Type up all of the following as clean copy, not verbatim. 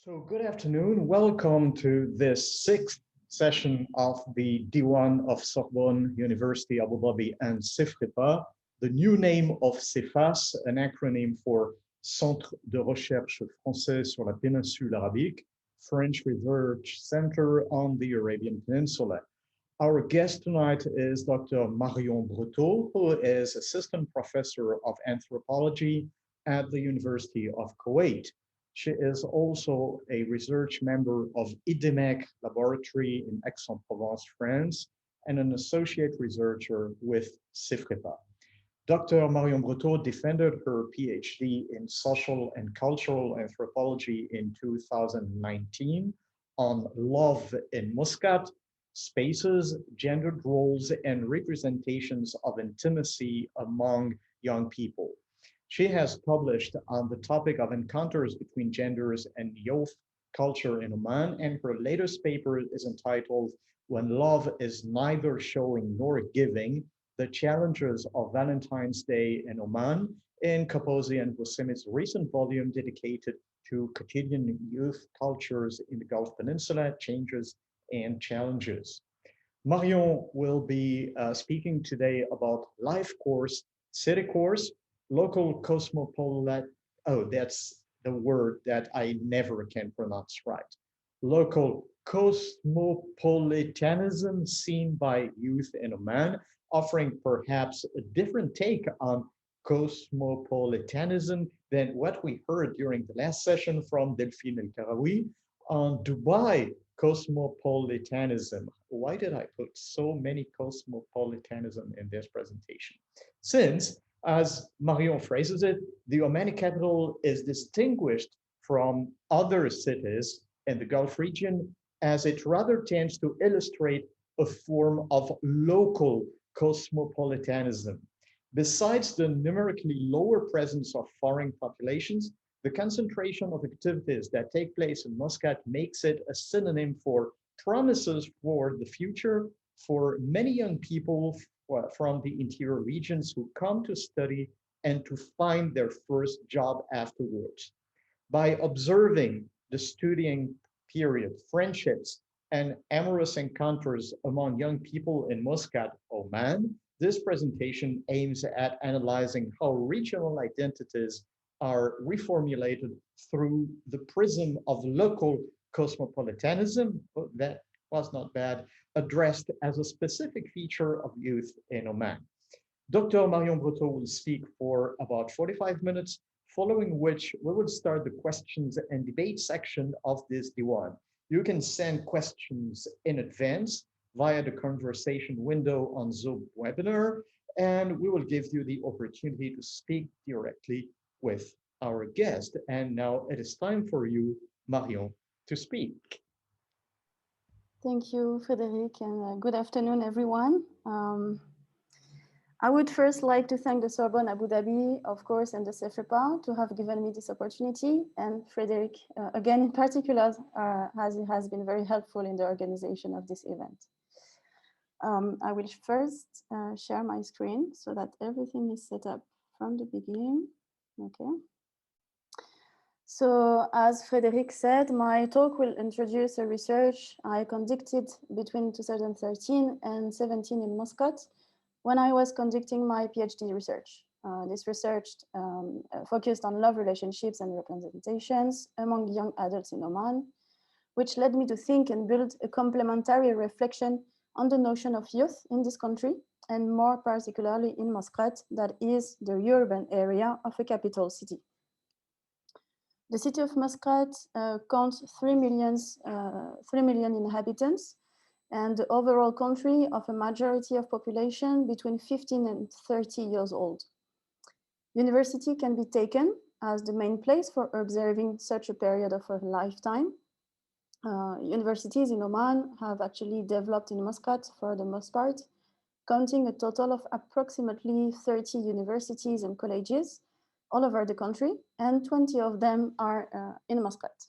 So good afternoon. Welcome to this sixth session of the Diwan of Sorbonne University Abu Dhabi and CEFREPA, the new name of CEFAS, an acronym for Centre de Recherche Français sur la Péninsule Arabique, French Research Center on the Arabian Peninsula. Our guest tonight is Dr. Marion Breteau, who is Assistant Professor of Anthropology at the University of Kuwait. She is also a research member of IDEMEC Laboratory in Aix-en-Provence, France, and an associate researcher with CEFREPA. Dr. Marion Breteau defended her PhD in social and cultural anthropology in 2019 on love in Muscat, spaces, gendered roles, and representations of intimacy among young people. She has published on the topic of encounters between genders and youth culture in Oman, and her latest paper is entitled When Love is Neither Showing Nor Giving, The Challenges of Valentine's Day in Oman, in Kaposi and Wassimi's recent volume dedicated to quotidian youth cultures in the Gulf Peninsula, changes and challenges. Marion will be speaking today about life course, city course, local cosmopolit, oh, that's the word that I never can pronounce right. Local cosmopolitanism seen by youth in Oman, offering perhaps a different take on cosmopolitanism than what we heard during the last session from Delphine El-Karawi on Dubai cosmopolitanism. Why did I put so many cosmopolitanism in this presentation? Since, as Marion phrases it, the Omani capital is distinguished from other cities in the Gulf region as it rather tends to illustrate a form of local cosmopolitanism. Besides the numerically lower presence of foreign populations, the concentration of activities that take place in Muscat makes it a synonym for promises for the future for many young people from the interior regions who come to study and to find their first job afterwards. By observing the studying period, friendships, and amorous encounters among young people in Muscat, Oman, this presentation aims at analyzing how regional identities are reformulated through the prism of local cosmopolitanism, that was not bad, addressed as a specific feature of youth in Oman. Dr. Marion Breteau will speak for about 45 minutes, following which we will start the questions and debate section of this Diwan. You can send questions in advance via the conversation window on Zoom webinar, and we will give you the opportunity to speak directly with our guest. And now it is time for you, Marion, to speak. Thank you, Frederic, and good afternoon, everyone. I would first like to thank the Sorbonne Abu Dhabi, of course, and the CEFREPA to have given me this opportunity, and Frederic, again, in particular, as he has been very helpful in the organization of this event. I will first share my screen so that everything is set up from the beginning. Okay. So as Frederic said, my talk will introduce a research I conducted between 2013 and 17 in Muscat when I was conducting my PhD research. This research focused on love relationships and representations among young adults in Oman, which led me to think and build a complementary reflection on the notion of youth in this country, and more particularly in Muscat, that is the urban area of a capital city. The city of Muscat counts 3 million inhabitants, and the overall country of a majority of population between 15 and 30 years old. University can be taken as the main place for observing such a period of a lifetime. Universities in Oman have actually developed in Muscat for the most part, counting a total of approximately 30 universities and colleges all over the country, and 20 of them are in Muscat.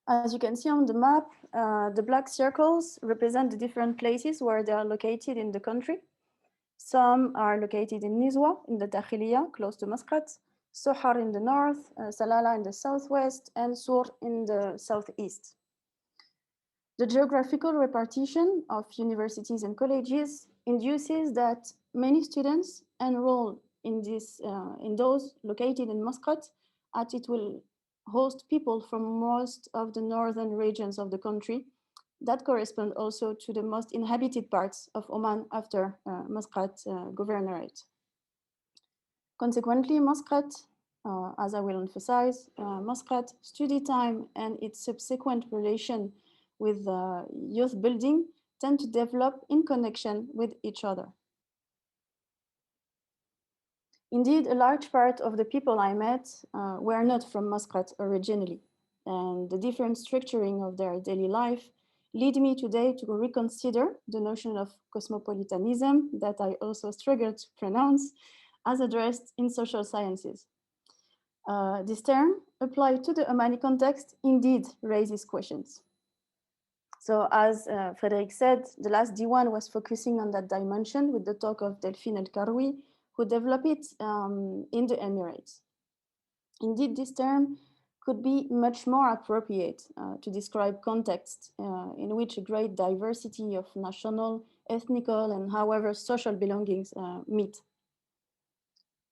As you can see on the map, the black circles represent the different places where they are located in the country. Some are located in Nizwa, in the Dakhiliya, close to Muscat. Sohar in the north, Salala in the southwest, and Sur in the southeast. The geographical repartition of universities and colleges induces that many students enroll in those located in Muscat, as it will host people from most of the northern regions of the country that correspond also to the most inhabited parts of Oman after Muscat governorate. Consequently, Muscat, as I will emphasize, Muscat study time and its subsequent relation with youth building tend to develop in connection with each other. Indeed, a large part of the people I met were not from Muscat originally, and the different structuring of their daily life lead me today to reconsider the notion of cosmopolitanism that I also struggled to pronounce as addressed in social sciences. This term, applied to the Omani context, indeed raises questions. So as Frederic said, the last Diwan was focusing on that dimension with the talk of Delphine El-Karoui, who developed it in the Emirates. Indeed, this term could be much more appropriate to describe contexts in which a great diversity of national, ethnical, and however social belongings meet.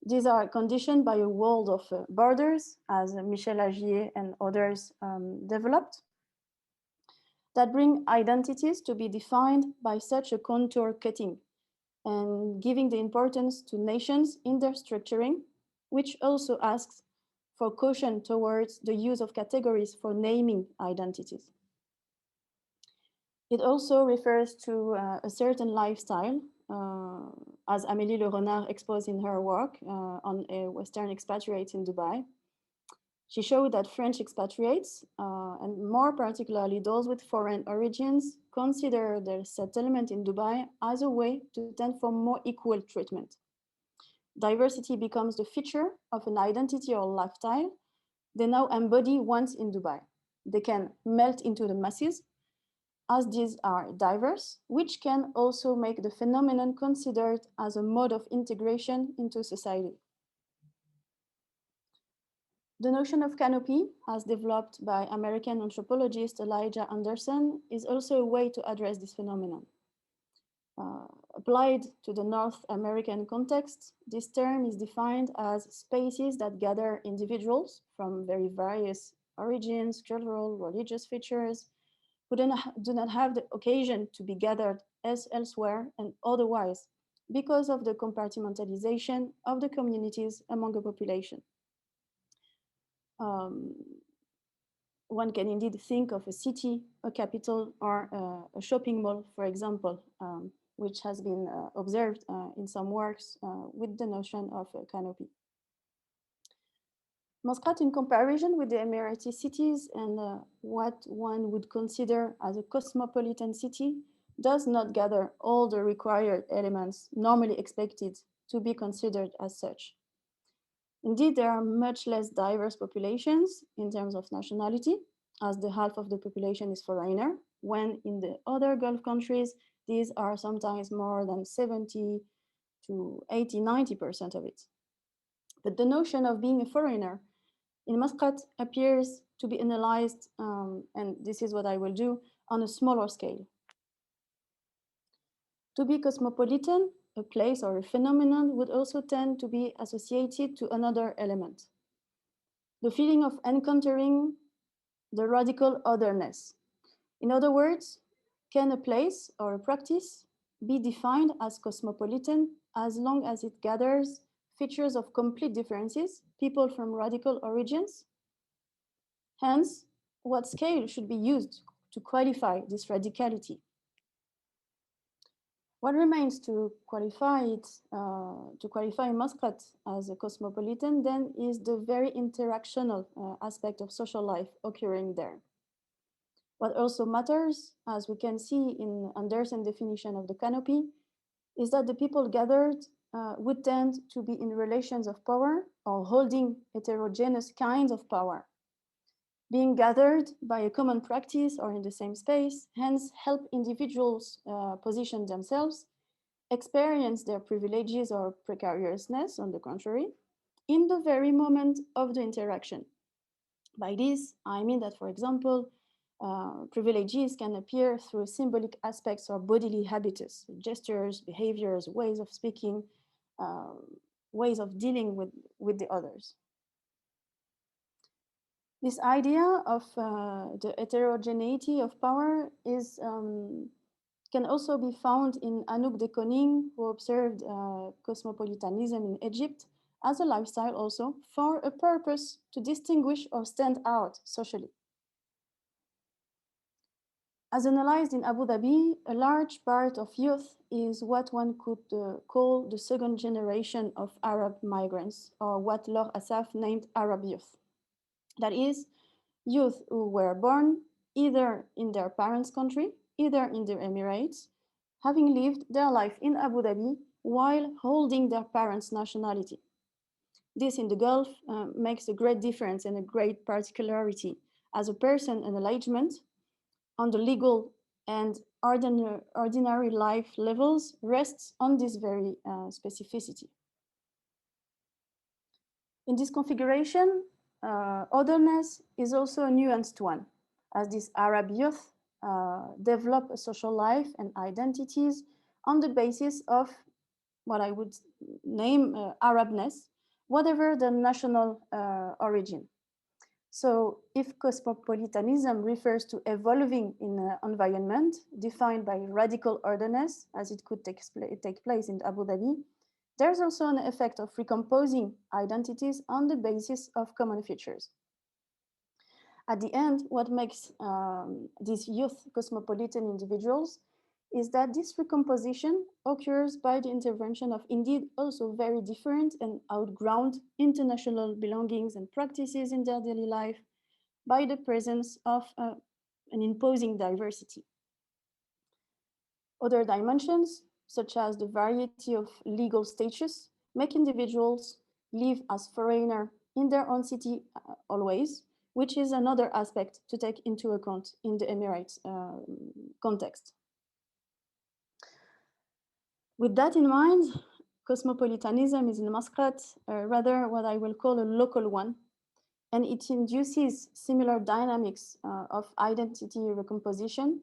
These are conditioned by a world of borders, as Michel Agier and others developed, that bring identities to be defined by such a contour cutting and giving the importance to nations in their structuring, which also asks for caution towards the use of categories for naming identities. It also refers to a certain lifestyle, as Amélie Le Renard exposed in her work on Western expatriates in Dubai. She showed that French expatriates, and more particularly those with foreign origins, consider their settlement in Dubai as a way to tend for more equal treatment. Diversity becomes the feature of an identity or lifestyle they now embody once in Dubai. They can melt into the masses, as these are diverse, which can also make the phenomenon considered as a mode of integration into society. The notion of canopy, as developed by American anthropologist Elijah Anderson, is also a way to address this phenomenon. Applied to the North American context, this term is defined as spaces that gather individuals from very various origins, cultural, religious features, who do not have the occasion to be gathered as elsewhere and otherwise because of the compartmentalization of the communities among the population. One can indeed think of a city, a capital, or a shopping mall, for example, which has been observed in some works with the notion of a canopy. Muscat, in comparison with the Emirati cities and what one would consider as a cosmopolitan city, does not gather all the required elements normally expected to be considered as such. Indeed, there are much less diverse populations in terms of nationality, as the half of the population is foreigner, when in the other Gulf countries, these are sometimes more than 70 to 80, 90% of it. But the notion of being a foreigner in Muscat appears to be analyzed, and this is what I will do, on a smaller scale. To be cosmopolitan, a place or a phenomenon would also tend to be associated to another element, the feeling of encountering the radical otherness. In other words, can a place or a practice be defined as cosmopolitan as long as it gathers features of complete differences, people from radical origins? Hence, what scale should be used to qualify this radicality? What remains to qualify it, to qualify Muscat as a cosmopolitan then is the very interactional aspect of social life occurring there. What also matters, as we can see in Anderson's definition of the canopy, is that the people gathered would tend to be in relations of power or holding heterogeneous kinds of power. Being gathered by a common practice or in the same space, hence help individuals position themselves, experience their privileges or precariousness, on the contrary, in the very moment of the interaction. By this, I mean that, for example, privileges can appear through symbolic aspects or bodily habitus, gestures, behaviors, ways of speaking, uh, ways of dealing with the others. This idea of the heterogeneity of power is can also be found in Anouk de Koning, who observed cosmopolitanism in Egypt as a lifestyle also for a purpose to distinguish or stand out socially. As analyzed in Abu Dhabi, a large part of youth is what one could call the second generation of Arab migrants, or what Laure Assaf named Arab youth. That is, youth who were born either in their parents' country, either in the Emirates, having lived their life in Abu Dhabi while holding their parents' nationality. This in the Gulf makes a great difference and a great particularity, as a person enlargement on the legal and ordinary life levels rests on this very specificity. In this configuration, otherness is also a nuanced one, as these Arab youth develop a social life and identities on the basis of what I would name Arabness, whatever the national origin. So if cosmopolitanism refers to evolving in an environment defined by radical otherness, as it could take place in Abu Dhabi, there's also an effect of recomposing identities on the basis of common features. At the end, what makes these youth cosmopolitan individuals is that this recomposition occurs by the intervention of indeed also very different and outgrown international belongings and practices in their daily life, by the presence of an imposing diversity. Other dimensions, such as the variety of legal status, make individuals live as foreigner in their own city always, which is another aspect to take into account in the Emirates context. With that in mind, cosmopolitanism is in Muscat rather what I will call a local one, and it induces similar dynamics of identity recomposition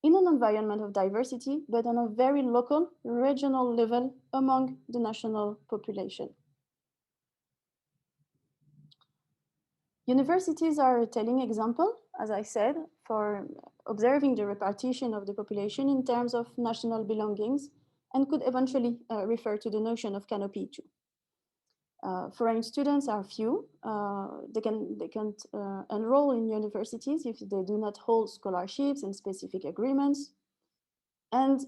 in an environment of diversity, but on a very local, regional level among the national population. Universities are a telling example, as I said, for observing the repartition of the population in terms of national belongings, and could eventually refer to the notion of canopy too. Foreign students are few. They can't enroll in universities if they do not hold scholarships and specific agreements. And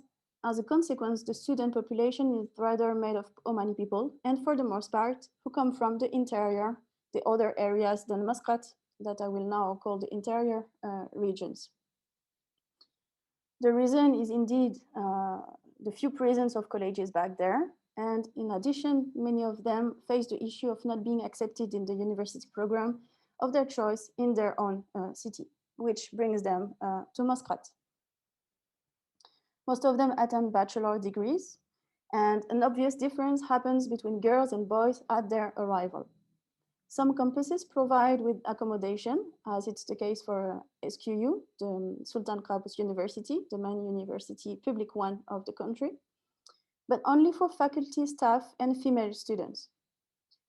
as a consequence, the student population is rather made of Omani people, and for the most part, who come from the interior, the other areas than Muscat, that I will now call the interior regions. The reason is indeed the few presence of colleges back there. And in addition, many of them face the issue of not being accepted in the university program of their choice in their own city, which brings them to Muscat. Most of them attend bachelor degrees, and an obvious difference happens between girls and boys at their arrival. Some campuses provide with accommodation, as it's the case for SQU, the Sultan Qaboos University, the main university, public one of the country, but only for faculty, staff, and female students.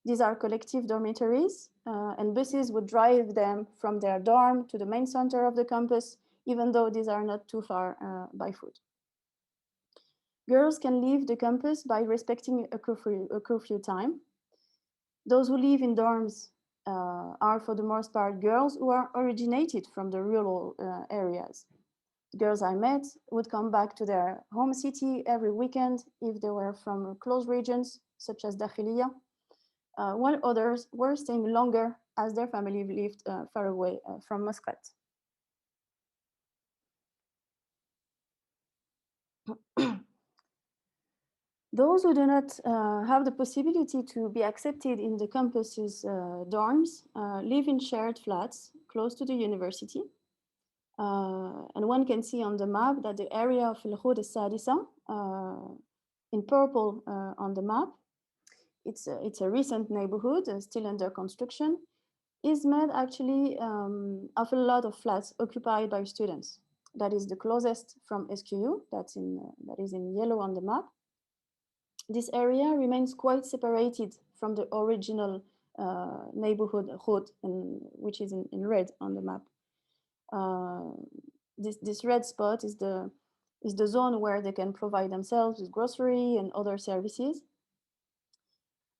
These are collective dormitories, and buses would drive them from their dorm to the main center of the campus, even though these are not too far by foot. Girls can leave the campus by respecting a curfew time. Those who live in dorms are, for the most part, girls who are originated from the rural areas. The girls I met would come back to their home city every weekend if they were from close regions, such as Dakhiliya, while others were staying longer as their family lived far away from Muscat. Those who do not have the possibility to be accepted in the campus's dorms live in shared flats close to the university. And one can see on the map that the area of Al-Khud al-Sadisa, in purple on the map, it's a recent neighborhood, still under construction, is made actually of a lot of flats occupied by students. That is the closest from SQU, that is in yellow on the map. This area remains quite separated from the original neighborhood, which is in red on the map. This red spot is the zone where they can provide themselves with grocery and other services.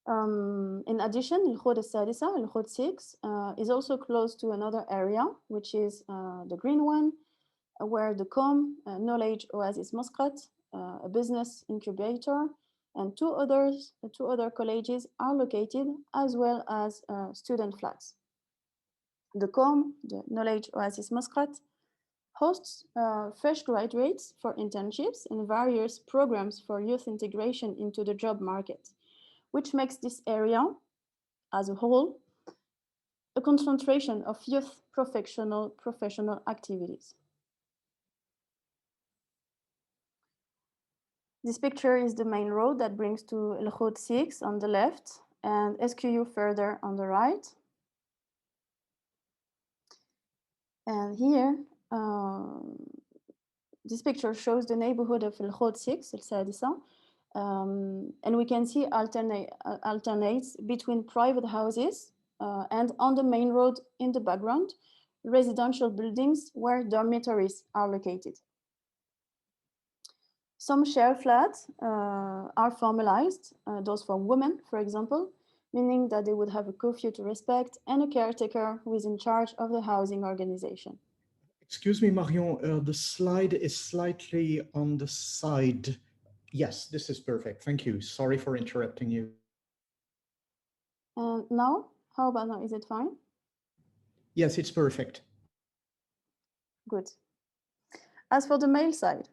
In addition, الخود السادسة, الخود 6, is also close to another area, which is the green one, where the COM, Knowledge Oasis Muscat, a business incubator, and two other colleges are located, as well as student flats. The COM, the Knowledge Oasis Muscat, hosts fresh graduates for internships and various programs for youth integration into the job market, which makes this area as a whole a concentration of youth professional activities. This picture is the main road that brings to El Khod 6 on the left and SQU further on the right. And here, this picture shows the neighborhood of El Khod 6, El Sadisa, and we can see alternates between private houses and on the main road in the background, residential buildings where dormitories are located. Some share flats are formalized, those for women, for example, meaning that they would have a curfew to respect and a caretaker who is in charge of the housing organization. Excuse me, Marion, the slide is slightly on the side. Yes, this is perfect. Thank you. Sorry for interrupting you. And now, how about now? Is it fine? Yes, it's perfect. Good. As for the male side,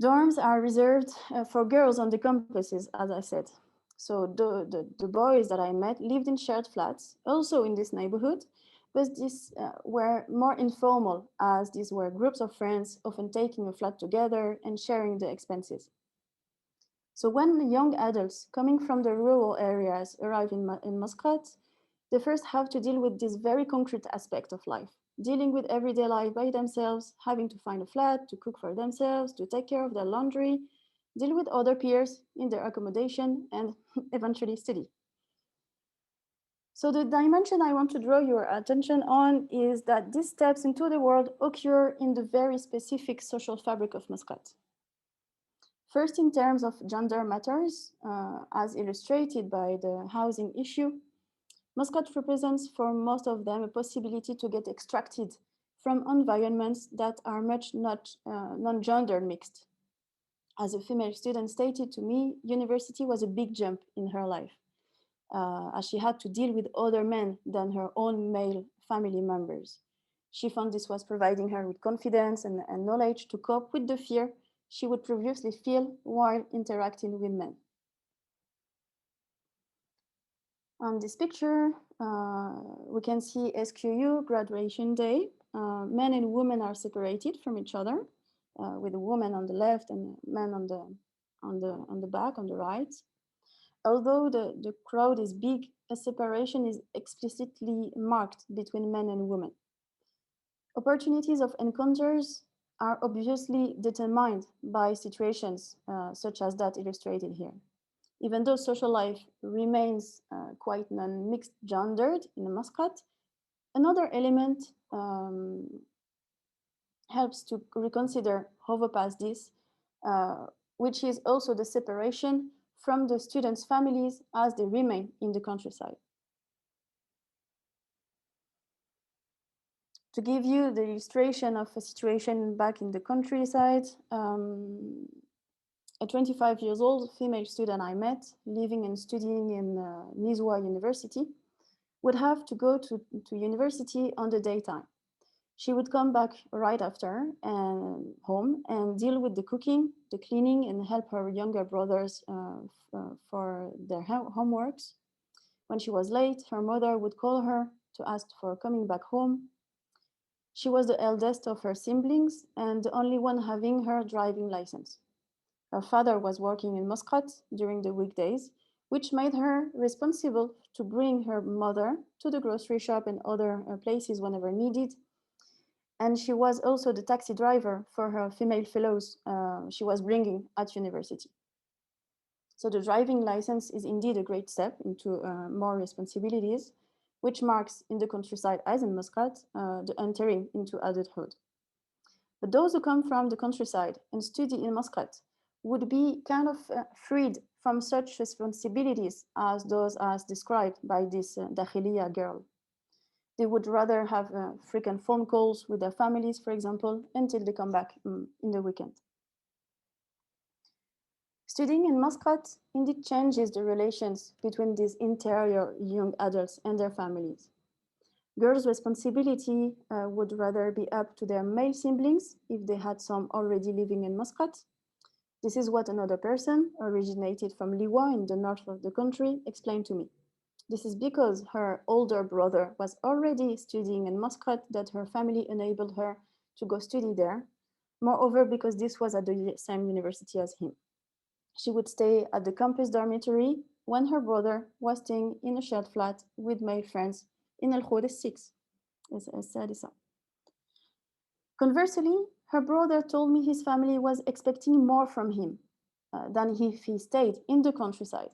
dorms are reserved for girls on the campuses, as I said. So the boys that I met lived in shared flats, also in this neighborhood, but these were more informal, as these were groups of friends often taking a flat together and sharing the expenses. So when young adults coming from the rural areas arrive in Muscat, they first have to deal with this very concrete aspect of life, dealing with everyday life by themselves, having to find a flat, to cook for themselves, to take care of their laundry, deal with other peers in their accommodation, and eventually study. So the dimension I want to draw your attention on is that these steps into the world occur in the very specific social fabric of Muscat. First, in terms of gender matters, as illustrated by the housing issue, Muscat represents for most of them a possibility to get extracted from environments that are much not non-gender mixed. As a female student stated to me, university was a big jump in her life, as she had to deal with other men than her own male family members. She found this was providing her with confidence and knowledge to cope with the fear she would previously feel while interacting with men. On this picture, we can see SQU graduation day. Men and women are separated from each other, with a woman on the left and men on the back, on the right. Although the crowd is big, a separation is explicitly marked between men and women. Opportunities of encounters are obviously determined by situations such as that illustrated here. Even though social life remains quite non-mixed gendered in Muscat, another element helps to reconsider, overpass this, which is also the separation from the students' families as they remain in the countryside. To give you the illustration of a situation back in the countryside, a 25 years old female student I met, living and studying in Nizwa University, would have to go to university on the daytime. She would come back right after and home and deal with the cooking, the cleaning, and help her younger brothers for their homeworks. When she was late, her mother would call her to ask for coming back home. She was the eldest of her siblings and the only one having her driving license. Her father was working in Muscat during the weekdays, which made her responsible to bring her mother to the grocery shop and other places whenever needed. And she was also the taxi driver for her female fellows she was bringing at university. So the driving license is indeed a great step into more responsibilities, which marks in the countryside, as in Muscat, the entering into adulthood. But those who come from the countryside and study in Muscat would be kind of freed from such responsibilities as those as described by this Dakhiliya girl. They would rather have frequent phone calls with their families, for example, until they come back in the weekend. Studying in Muscat indeed changes the relations between these interior young adults and their families. Girls' responsibility would rather be up to their male siblings if they had some already living in Muscat. This is what another person, originated from Liwa in the north of the country, explained to me. This is because her older brother was already studying in Muscat that her family enabled her to go study there. Moreover, because this was at the same university as him. She would stay at the campus dormitory when her brother was staying in a shared flat with male friends in Al Khoud 6. Conversely, her brother told me his family was expecting more from him than if he stayed in the countryside.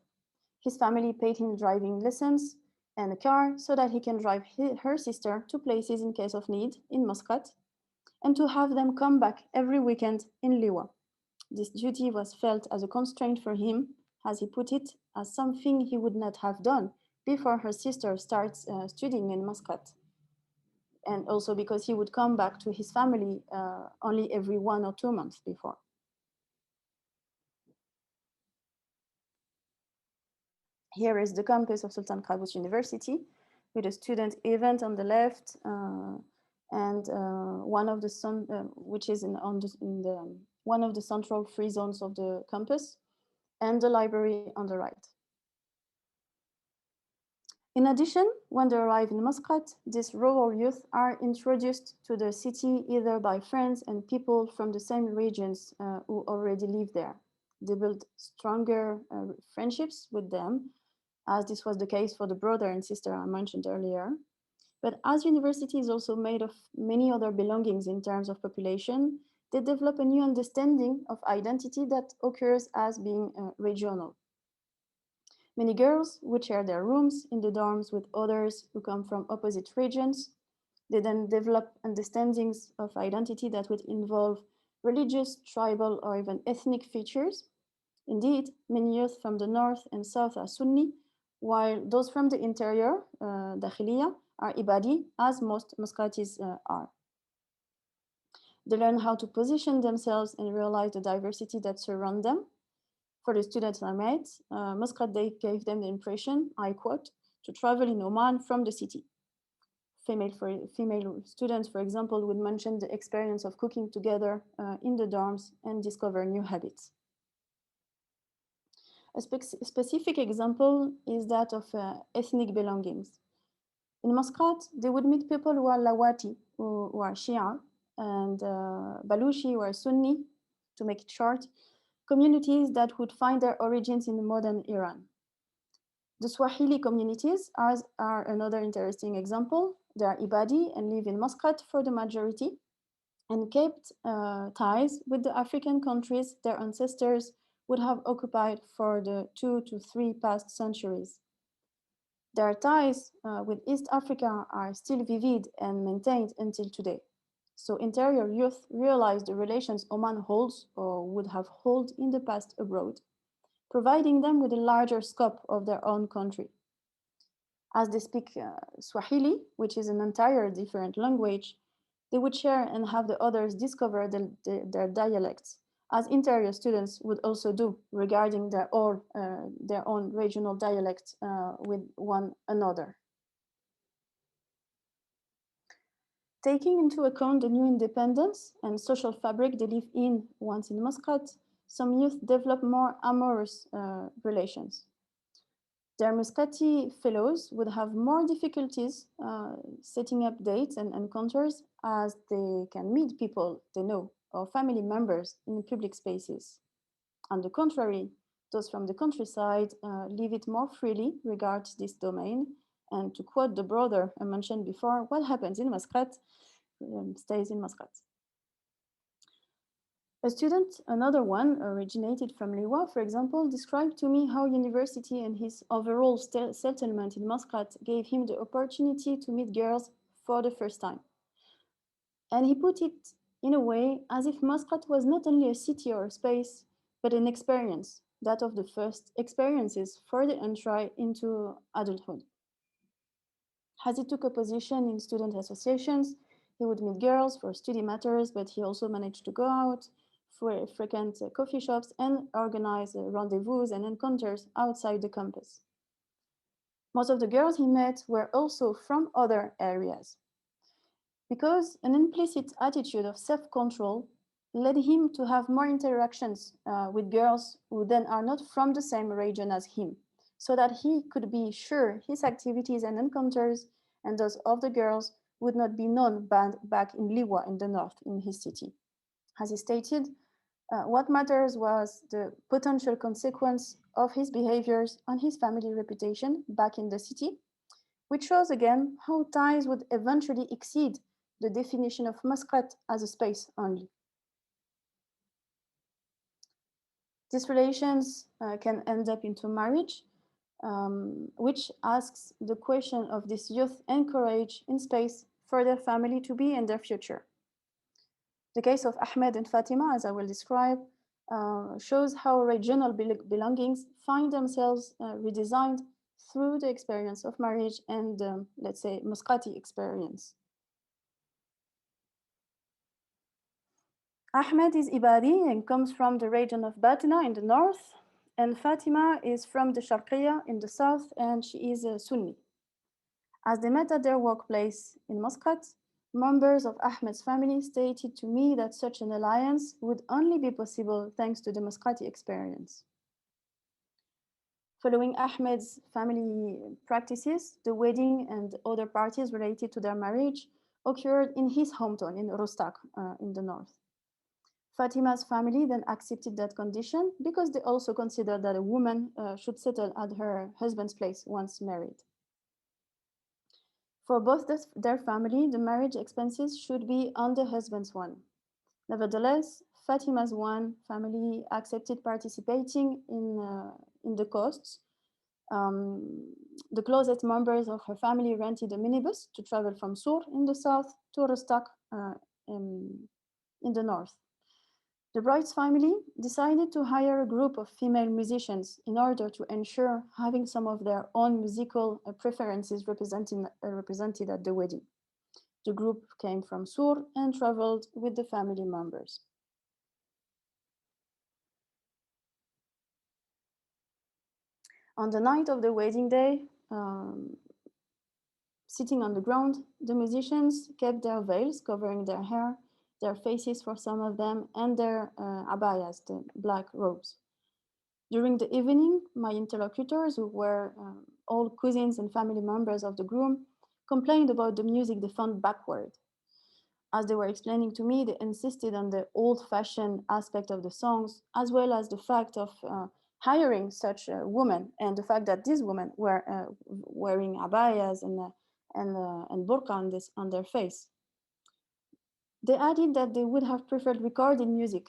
His family paid him driving lessons and a car so that he can drive her sister to places in case of need in Muscat and to have them come back every weekend in Liwa. This duty was felt as a constraint for him, as he put it, as something he would not have done before her sister starts studying in Muscat. And also because he would come back to his family only every 1 or 2 months before. Here is the campus of Sultan Qaboos University with a student event on the left and one of the which is in the one of the central free zones of the campus, and the library on the right. In addition, when they arrive in Muscat, these rural youth are introduced to the city either by friends and people from the same regions who already live there. They build stronger friendships with them, as this was the case for the brother and sister I mentioned earlier. But as university is also made of many other belongings in terms of population, they develop a new understanding of identity that occurs as being regional. Many girls would share their rooms in the dorms with others who come from opposite regions. They then develop understandings of identity that would involve religious, tribal, or even ethnic features. Indeed, many youth from the north and south are Sunni, while those from the interior, Dakhiliya, are Ibadi, as most Muscatis are. They learn how to position themselves and realize the diversity that surround them. For the students I met, Muscat gave them the impression, I quote, to travel in Oman from the city. Female students, for example, would mention the experience of cooking together in the dorms and discover new habits. A specific example is that of ethnic belongings. In Muscat, they would meet people who are Lawati, who are Shia, and Baluchi, who are Sunni, to make it short, communities that would find their origins in modern Iran. The Swahili communities are another interesting example. They are Ibadi and live in Muscat for the majority and kept ties with the African countries their ancestors would have occupied for the 2 to 3 past centuries. Their ties with East Africa are still vivid and maintained until today. So interior youth realize the relations Oman holds or would have held in the past abroad, providing them with a larger scope of their own country. As they speak Swahili, which is an entire different language, they would share and have the others discover their dialects, as interior students would also do regarding their own regional dialects with one another. Taking into account the new independence and social fabric they live in once in Muscat, some youth develop more amorous relations. Their Muscati fellows would have more difficulties setting up dates and encounters as they can meet people they know or family members in public spaces. On the contrary, Those from the countryside leave it more freely, regard this domain, and to quote the brother I mentioned before, what happens in Muscat stays in Muscat. A student, another one, originated from Liwa, for example, described to me how university and his overall settlement in Muscat gave him the opportunity to meet girls for the first time. And he put it in a way as if Muscat was not only a city or a space, but an experience, that of the first experiences for the entry into adulthood. As he took a position in student associations, he would meet girls for study matters, but he also managed to go out, frequent coffee shops, and organize rendezvous and encounters outside the campus. Most of the girls he met were also from other areas, because an implicit attitude of self-control led him to have more interactions with girls who then are not from the same region as him, so that he could be sure his activities and encounters and those of the girls would not be known back in Liwa in the north, in his city. As he stated, what matters was the potential consequence of his behaviors on his family reputation back in the city, which shows again how ties would eventually exceed the definition of Muscat as a space only. These relations can end up into marriage, which asks the question of this youth encouraged in space for their family to be in their future. The case of Ahmed and Fatima, as I will describe, shows how regional belongings find themselves redesigned through the experience of marriage and, let's say, Muscati experience. Ahmed is Ibadi and comes from the region of Batina in the north, and Fatima is from the Sharqiya in the south, and she is a Sunni. As they met at their workplace in Muscat, members of Ahmed's family stated to me that such an alliance would only be possible thanks to the Muscati experience. Following Ahmed's family practices, the wedding and other parties related to their marriage occurred in his hometown in Rostak in the north. Fatima's family then accepted that condition because they also considered that a woman should settle at her husband's place once married. For both their family, the marriage expenses should be on the husband's one. Nevertheless, Fatima's one family accepted participating in the costs. The closest members of her family rented a minibus to travel from Sur in the south to Rostak in the north. The bride's family decided to hire a group of female musicians in order to ensure having some of their own musical preferences represented at the wedding. The group came from Sur and traveled with the family members. On the night of the wedding day, sitting on the ground, the musicians kept their veils covering their hair, their faces for some of them, and their abayas, the black robes. During the evening, my interlocutors, who were all cousins and family members of the groom, complained about the music they found backward. As they were explaining to me, they insisted on the old-fashioned aspect of the songs, as well as the fact of hiring such a woman, and the fact that these women were wearing abayas and burqa on their face. They added that they would have preferred recorded music,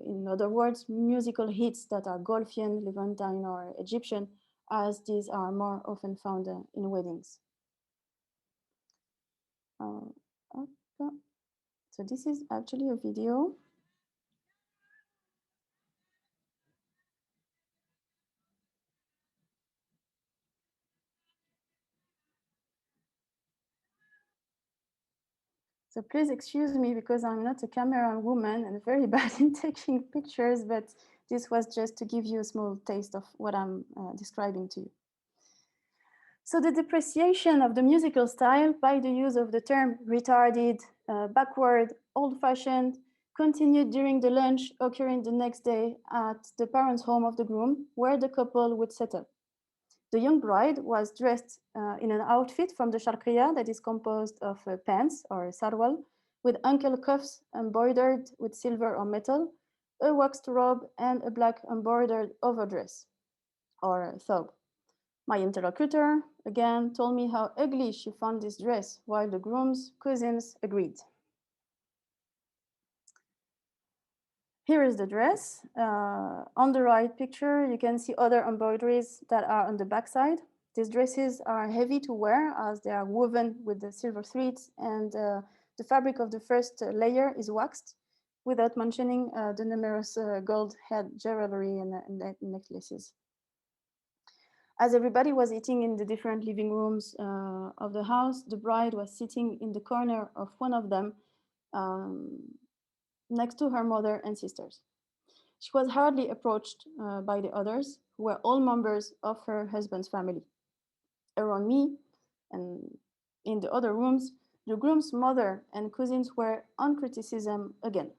in other words, musical hits that are Gulfian, Levantine, or Egyptian, as these are more often found in weddings. So this is actually a video. So please excuse me because I'm not a camera woman and very bad in taking pictures, but this was just to give you a small taste of what I'm describing to you. So the depreciation of the musical style by the use of the term retarded, backward, old-fashioned, continued during the lunch occurring the next day at the parents' home of the groom, where the couple would settle. The young bride was dressed in an outfit from the Sharqiya that is composed of pants or sarwal with ankle cuffs embroidered with silver or metal, a waxed robe, and a black embroidered overdress or thobe. My interlocutor again told me how ugly she found this dress, while the groom's cousins agreed. Here is the dress. On the right picture, you can see other embroideries that are on the backside. These dresses are heavy to wear as they are woven with the silver threads, and the fabric of the first layer is waxed, without mentioning the numerous gold head jewelry and necklaces. As everybody was eating in the different living rooms of the house, the bride was sitting in the corner of one of them, um, next to her mother and sisters. She was hardly approached by the others, who were all members of her husband's family. Around me and in the other rooms, the groom's mother and cousins were on criticism again.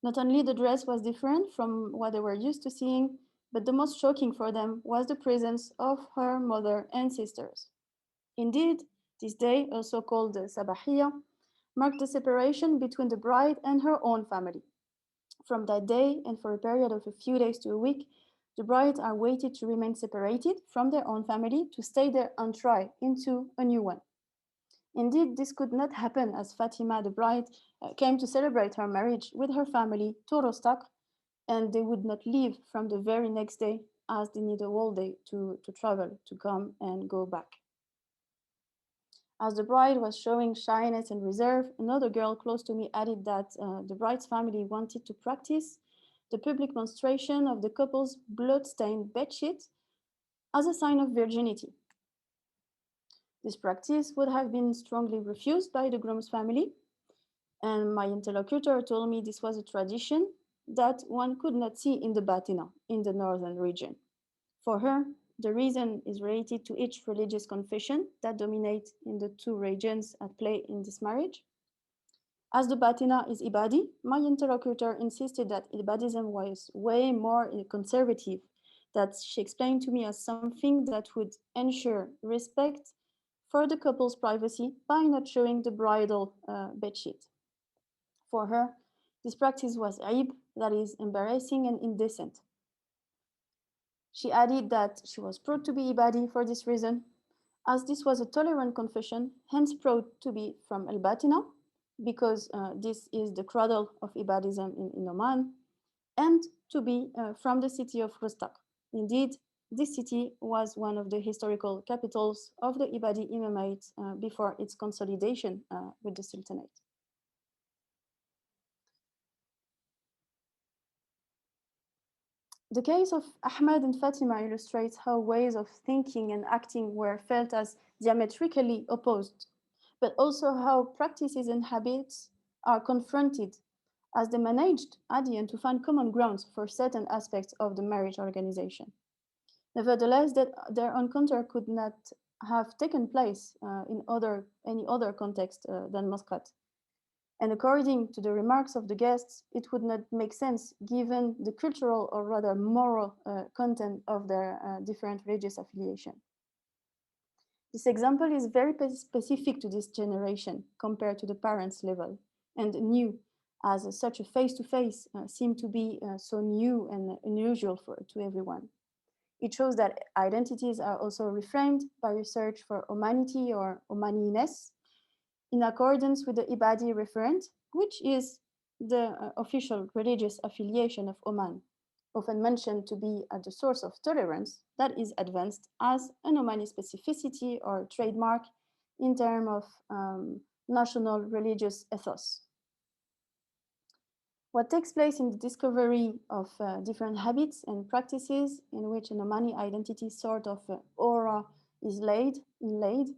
Not only the dress was different from what they were used to seeing, but the most shocking for them was the presence of her mother and sisters. Indeed, this day, also called the Sabahiyya, marked the separation between the bride and her own family. From that day, and for a period of a few days to a week, the brides are waited to remain separated from their own family to stay there and try into a new one. Indeed, this could not happen as Fatima, the bride, came to celebrate her marriage with her family to Rostak, and they would not leave from the very next day as they need a whole day to travel, to come and go back. As the bride was showing shyness and reserve, another girl close to me added that the bride's family wanted to practice the public menstruation of the couple's blood-stained bedsheet as a sign of virginity. This practice would have been strongly refused by the groom's family, and my interlocutor told me this was a tradition that one could not see in the Batina, in the northern region. For her, the reason is related to each religious confession that dominate in the two regions at play in this marriage. As the Batina is Ibadi, my interlocutor insisted that Ibadism was way more conservative, that she explained to me as something that would ensure respect for the couple's privacy by not showing the bridal bedsheet. For her, this practice was aib, that is embarrassing and indecent. She added that she was proud to be Ibadi for this reason, as this was a tolerant confession, hence proud to be from Al Batina, because this is the cradle of Ibadism in Oman, and to be from the city of Rustak. Indeed, this city was one of the historical capitals of the Ibadi Imamate before its consolidation with the Sultanate. The case of Ahmad and Fatima illustrates how ways of thinking and acting were felt as diametrically opposed, but also how practices and habits are confronted as they managed at the end to find common grounds for certain aspects of the marriage organization. Nevertheless, that their encounter could not have taken place in any other context than Muscat. And according to the remarks of the guests, it would not make sense given the cultural or rather moral content of their different religious affiliation. This example is very specific to this generation compared to the parents' level and new, as such a face-to-face seemed to be so new and unusual to everyone. It shows that identities are also reframed by research for Omanity or Omaniness in accordance with the Ibadi referent, which is the official religious affiliation of Oman, often mentioned to be at the source of tolerance that is advanced as an Omani specificity or trademark in terms of national religious ethos. What takes place in the discovery of different habits and practices in which an Omani identity sort of aura is inlaid,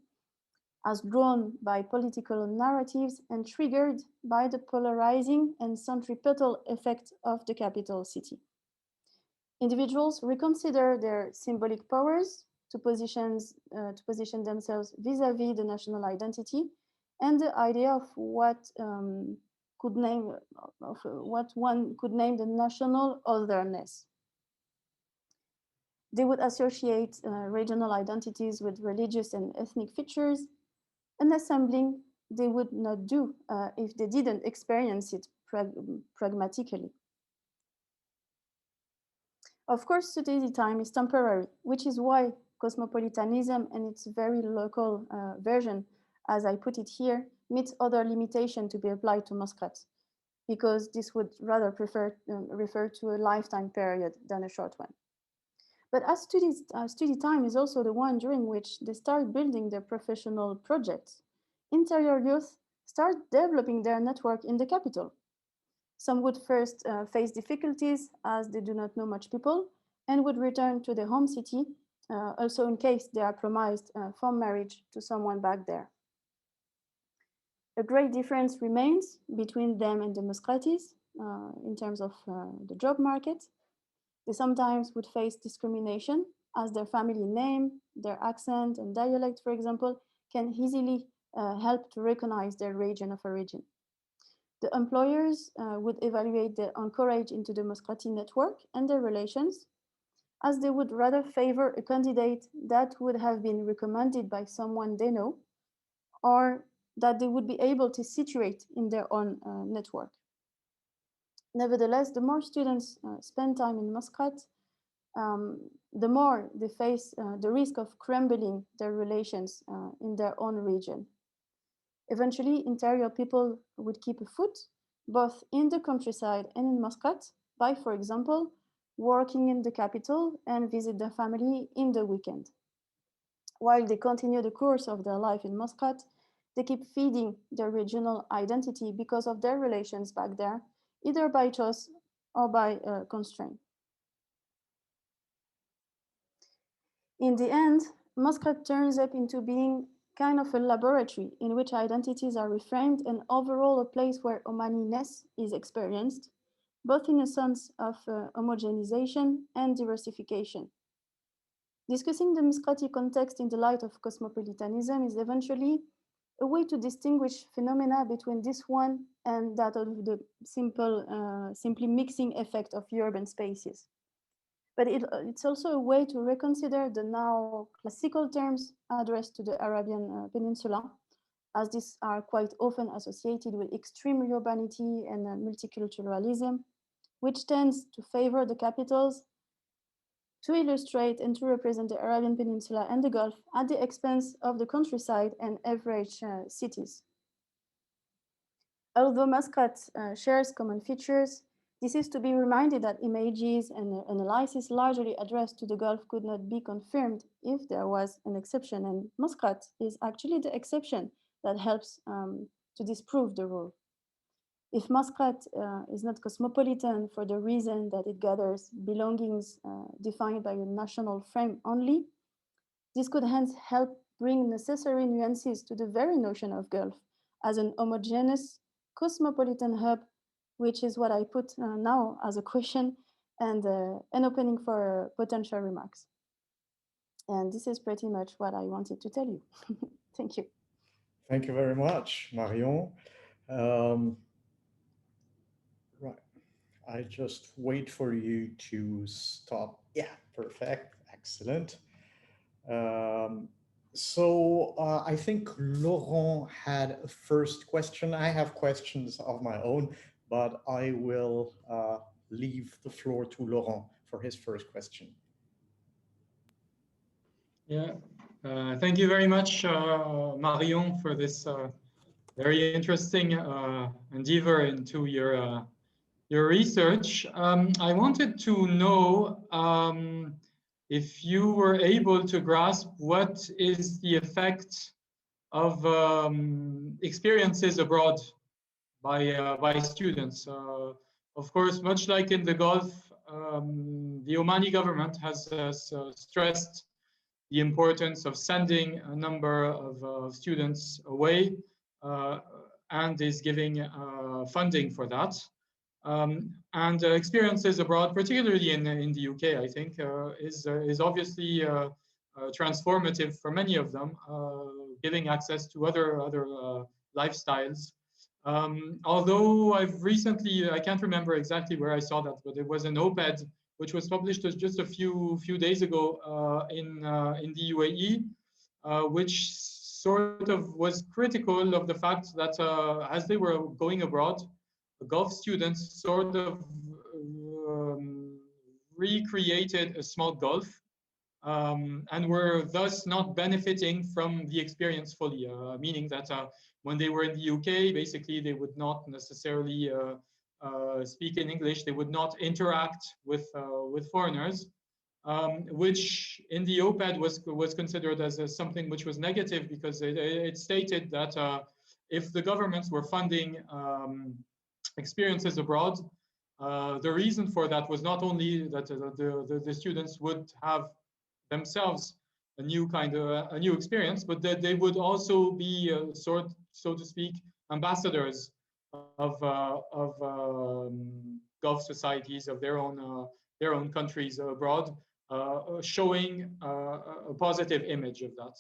as drawn by political narratives and triggered by the polarizing and centripetal effect of the capital city. Individuals reconsider their symbolic powers to position themselves vis-à-vis the national identity and the idea of what what one could name the national otherness. They would associate regional identities with religious and ethnic features, an assembling they would not do if they didn't experience it pragmatically. Of course, study time is temporary, which is why cosmopolitanism and its very local version, as I put it here, meets other limitation to be applied to Muscat, because this would rather refer to a lifetime period than a short one. But as study time is also the one during which they start building their professional projects, interior youth start developing their network in the capital. Some would first face difficulties as they do not know much people and would return to their home city, also in case they are promised for marriage to someone back there. A great difference remains between them and the Muscatis in terms of the job market. They sometimes would face discrimination as their family name, their accent and dialect, for example, can easily help to recognize their region of origin. The employers would evaluate their encourage into the Muscati network and their relations, as they would rather favor a candidate that would have been recommended by someone they know, or that they would be able to situate in their own network. Nevertheless, the more students spend time in Muscat, the more they face the risk of crumbling their relations in their own region. Eventually, interior people would keep a foot both in the countryside and in Muscat by, for example, working in the capital and visit their family in the weekend. While they continue the course of their life in Muscat, they keep feeding their regional identity because of their relations back there, either by choice or by constraint. In the end, Muscat turns up into being kind of a laboratory in which identities are reframed and overall a place where Omani-ness is experienced, both in a sense of homogenization and diversification. Discussing the Muscati context in the light of cosmopolitanism is eventually a way to distinguish phenomena between this one and that of the simply mixing effect of urban spaces. But it's also a way to reconsider the now classical terms addressed to the Arabian Peninsula, as these are quite often associated with extreme urbanity and multiculturalism, which tends to favor the capitals to illustrate and to represent the Arabian Peninsula and the Gulf at the expense of the countryside and average cities. Although Muscat shares common features, this is to be reminded that images and analysis largely addressed to the Gulf could not be confirmed if there was an exception, and Muscat is actually the exception that helps to disprove the rule. If Muscat is not cosmopolitan for the reason that it gathers belongings defined by a national frame only, this could hence help bring necessary nuances to the very notion of Gulf as an homogeneous cosmopolitan hub, which is what I put now as a question and an opening for potential remarks. And this is pretty much what I wanted to tell you. Thank you. Thank you very much, Marion. Right. I just wait for you to stop. Yeah, perfect. Excellent. I think Laurent had a first question. I have questions of my own, but I will leave the floor to Laurent for his first question. Yeah, thank you very much, Marion, for this very interesting endeavor into your research. I wanted to know if you were able to grasp what is the effect of experiences abroad by students. Of course, much like in the Gulf, the Omani government has stressed the importance of sending a number of students away and is giving funding for that. And experiences abroad, particularly in the UK, I think, is obviously transformative for many of them, giving access to other lifestyles. Although I've recently, I can't remember exactly where I saw that, but it was an op-ed which was published just a few days ago in the UAE, which sort of was critical of the fact that as they were going abroad, the Gulf students sort of recreated a small Gulf, and were thus not benefiting from the experience fully, meaning that when they were in the UK, basically they would not necessarily speak in English, they would not interact with foreigners, which in the op-ed was considered as something which was negative, because it stated that if the governments were funding experiences abroad, the reason for that was not only that the students would have themselves a new experience, but that they would also be so to speak, ambassadors of Gulf societies, of their own countries abroad, showing a positive image of that.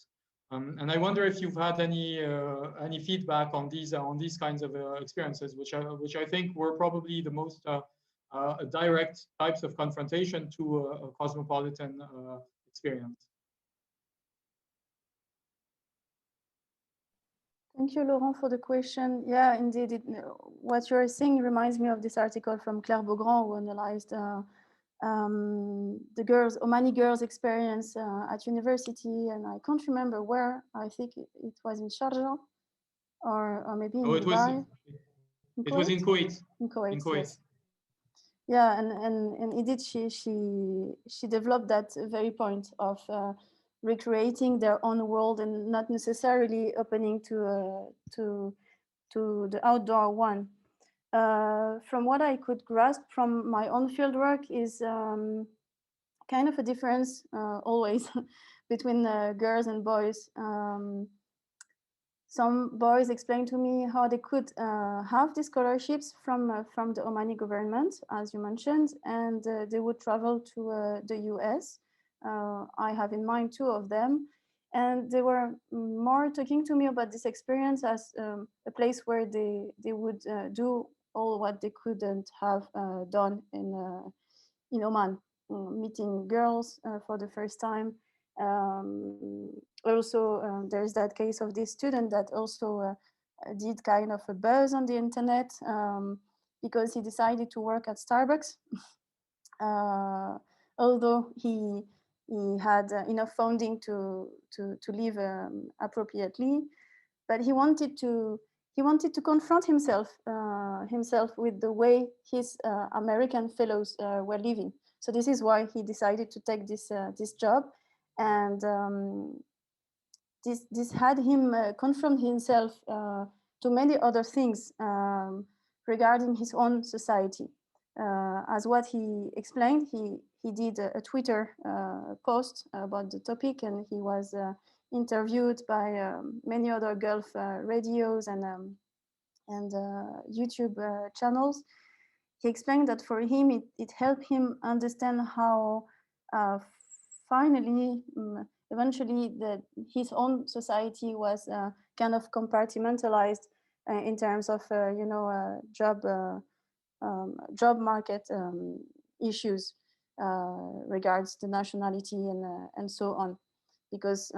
And I wonder if you've had any feedback on these kinds of experiences, which I think were probably the most direct types of confrontation to a cosmopolitan experience. Thank you, Laurent, for the question. Yeah, indeed, what you're saying reminds me of this article from Claire Beaugrand, who analyzed the Omani girls' experience at university, and I can't remember where. I think it was in Sharjah, or maybe in Dubai. It was in Kuwait. In Kuwait, yes. Yeah, and indeed, she developed that very point of recreating their own world and not necessarily opening to the outdoor one. From what I could grasp from my own fieldwork is kind of a difference always between girls and boys. Some boys explained to me how they could have these scholarships from the Omani government, as you mentioned, and they would travel to the US. I have in mind 2 of them, and they were more talking to me about this experience as a place where they would do all what they couldn't have done in Oman, meeting girls for the first time. Also, there's that case of this student that also did kind of a buzz on the internet because he decided to work at Starbucks, although he had enough funding to live appropriately, but he wanted to confront himself with the way his American fellows were living. So this is why he decided to take this job. And this had him confront himself to many other things regarding his own society. As what he explained, he did a Twitter post about the topic, and he was interviewed by many other Gulf radios and YouTube channels. He explained that for him, it helped him understand how finally, eventually, his own society was kind of compartmentalized in terms of, job market issues regards the nationality and so on. Because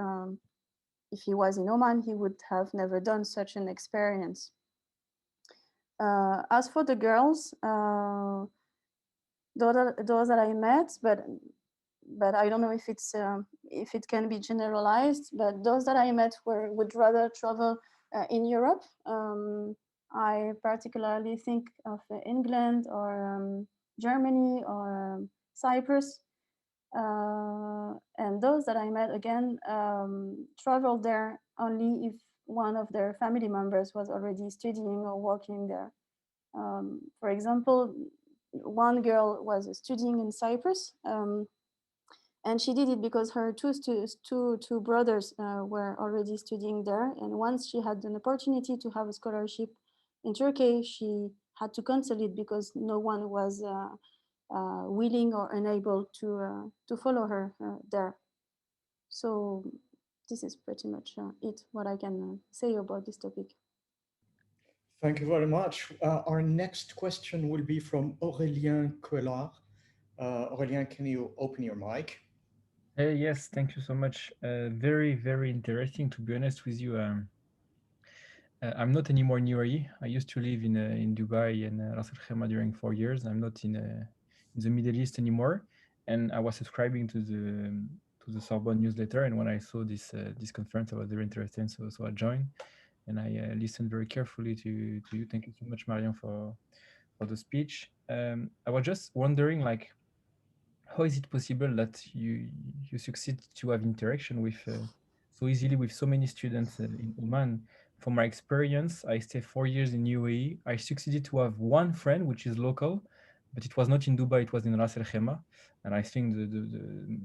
if he was in Oman, he would have never done such an experience. As for the girls, those that I met, but I don't know if it can be generalized, but those that I met would rather travel in Europe. I particularly think of England or Germany or Cyprus. And those that I met again traveled there only if one of their family members was already studying or working there. For example, one girl was studying in Cyprus, and she did it because her two brothers were already studying there. And once she had an opportunity to have a scholarship in Turkey, she had to cancel it because no one was willing or unable to follow her there. So this is pretty much it, what I can say about this topic. Thank you very much. Our next question will be from Aurélien Collard. Aurélien, can you open your mic? Yes, thank you so much. Very, very interesting, to be honest with you. I'm not anymore in UAE. I used to live in Dubai and Ras Al Khaimah during 4 years. I'm not in the Middle East anymore. and I was subscribing to the Sorbonne newsletter. And when I saw this this conference, I was very interested, so I joined, and I listened very carefully to you. Thank you so much, Marion, for the speech. I was just wondering, like, how is it possible that you succeed to have interaction with so easily with so many students in Oman? From my experience, I stayed 4 years in UAE. I succeeded to have one friend which is local, but it was not in Dubai, it was in Ras Al Khaimah. And I think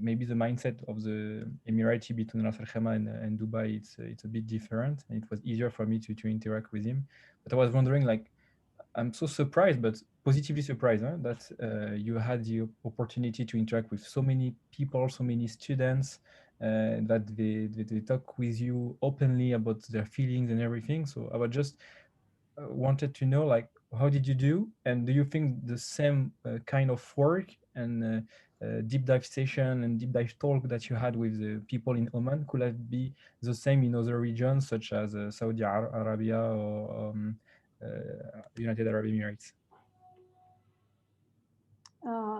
maybe the mindset of the Emirati between Ras Al Khaimah and Dubai, it's a bit different, and it was easier for me to interact with him. But I was wondering, like, I'm so surprised, but positively surprised, that you had the opportunity to interact with so many people, so many students, that they talk with you openly about their feelings and everything. So I was just wanted to know, like, how did you do? And do you think the same kind of work and deep dive session and deep dive talk that you had with the people in Oman could have be the same in other regions such as Saudi Arabia or United Arab Emirates?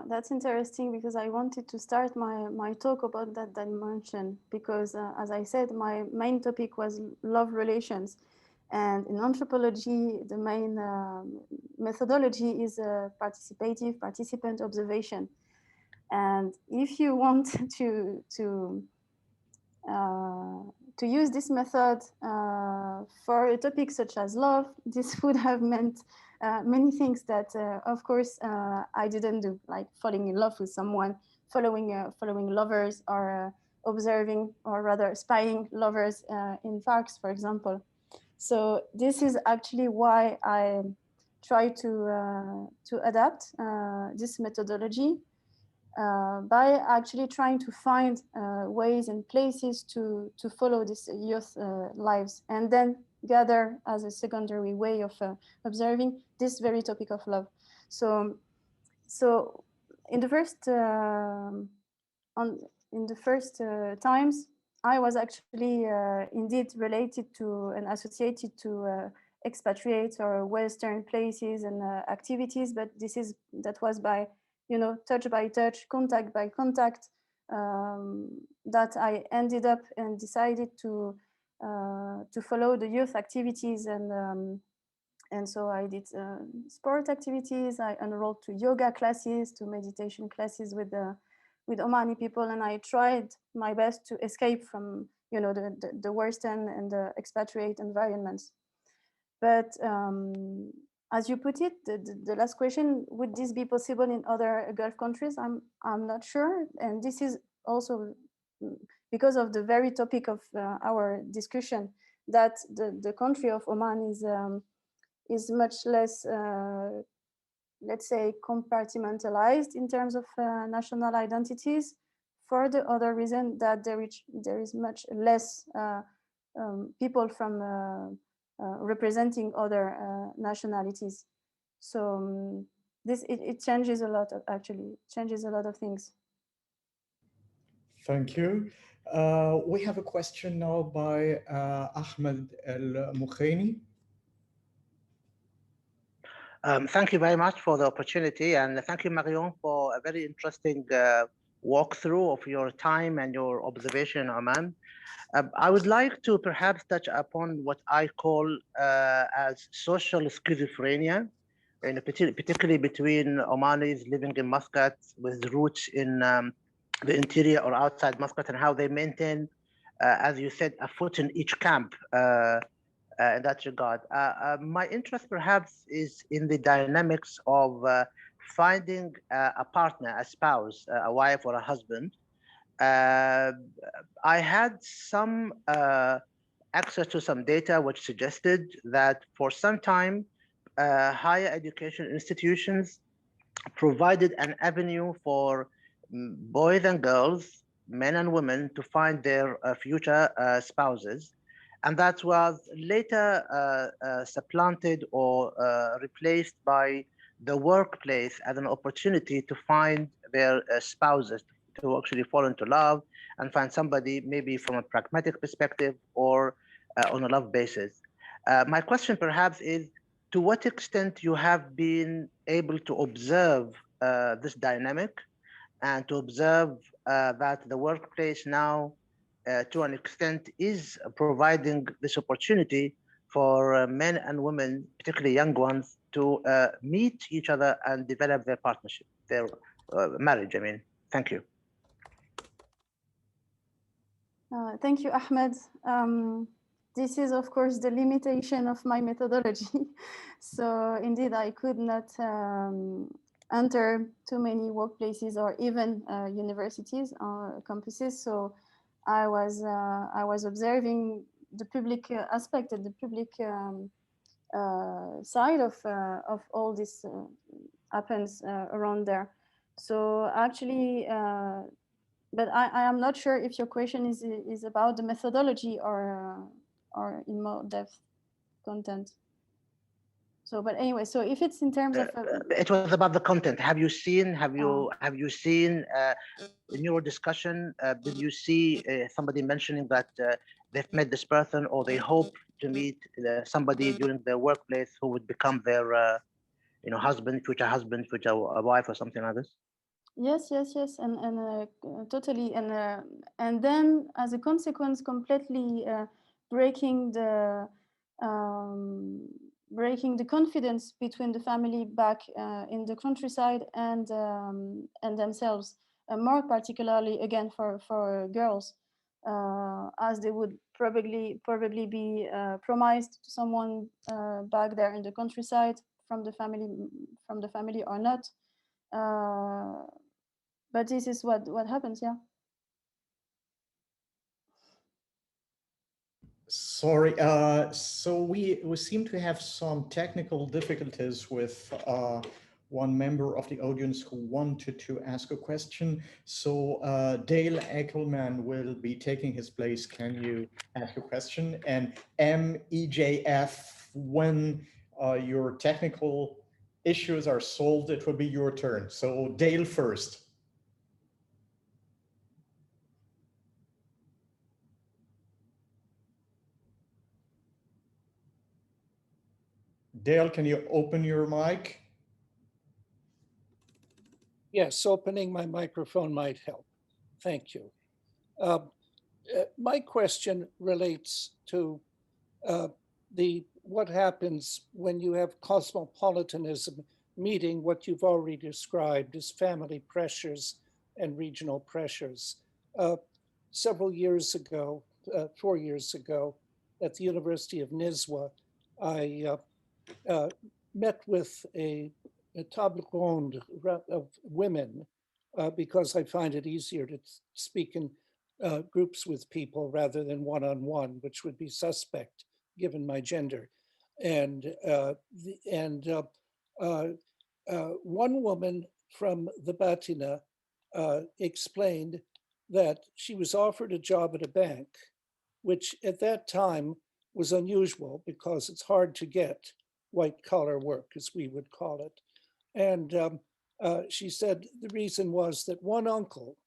That's interesting, because I wanted to start my talk about that dimension, because as I said, my main topic was love relations. And in anthropology, the main methodology is participative participant observation. And if you want to use this method for a topic such as love, this would have meant many things that, of course, I didn't do, like falling in love with someone, following lovers, or observing, or rather spying lovers in parks, for example. So this is actually why I try to adapt this methodology by actually trying to find ways and places to follow this youth lives, and then gather as a secondary way of observing this very topic of love. So in the first times, I was actually indeed related to and associated to expatriates or Western places and activities, but that was by, touch by touch, contact by contact, that I ended up and decided to follow the youth activities, and so I did sport activities. I enrolled to yoga classes, to meditation classes with Omani people, and I tried my best to escape from the Western and the expatriate environments. But as you put it, the last question, would this be possible in other Gulf countries? I'm not sure, and this is also because of the very topic of our discussion, that the country of Oman is much less, let's say, compartmentalized in terms of national identities, for the other reason that there is much less people from representing other nationalities. So it changes a lot, actually, changes a lot of things. Thank you. We have a question now by Ahmed El-Mukhaini. Thank you very much for the opportunity, and thank you, Marion, for a very interesting walkthrough of your time and your observation in Oman. I would like to perhaps touch upon what I call as social schizophrenia, and particularly between Omanis living in Muscat with roots in the interior or outside Muscat, and how they maintain, as you said, a foot in each camp. In that regard, my interest perhaps is in the dynamics of finding a partner, a spouse, a wife or a husband. I had some access to some data which suggested that for some time, higher education institutions provided an avenue for boys and girls, men and women, to find their future spouses. And that was later supplanted or replaced by the workplace as an opportunity to find their spouses, to actually fall into love and find somebody maybe from a pragmatic perspective or on a love basis. My question perhaps is, to what extent you have been able to observe this dynamic, and to observe that the workplace now, to an extent, is providing this opportunity for men and women, particularly young ones, to meet each other and develop their partnership, their marriage, I mean. Thank you. Thank you, Ahmed. This is, of course, the limitation of my methodology. So indeed, I could not enter too many workplaces or even universities or campuses. So I was observing the public aspect and the public side of all this happens around there. So actually, but I am not sure if your question is about the methodology or in more depth content. So, but anyway, so if it's in terms of it was about the content. Have you seen in your discussion? Did you see somebody mentioning that they've met this person or they hope to meet somebody during their workplace who would become their husband, future wife, or something like this? Yes, and totally, and then as a consequence, completely breaking the confidence between the family back in the countryside and themselves, more particularly again for girls, as they would probably be promised to someone back there in the countryside from the family or not. But this is what happens, yeah. Sorry, so we seem to have some technical difficulties with one member of the audience who wanted to ask a question. So Dale Eckelman will be taking his place. Can you ask a question? And MEJF, when your technical issues are solved, it will be your turn. So Dale first. Dale, can you open your mic? Yes, opening my microphone might help. Thank you. My question relates to what happens when you have cosmopolitanism meeting what you've already described as family pressures and regional pressures. Several years ago, 4 years ago, at the University of Nizwa, I met with a table ronde of women because I find it easier to speak in groups with people rather than one-on-one, which would be suspect given my gender. And one woman from the Batina explained that she was offered a job at a bank, which at that time was unusual because it's hard to get white collar work, as we would call it. And she said the reason was that one uncle,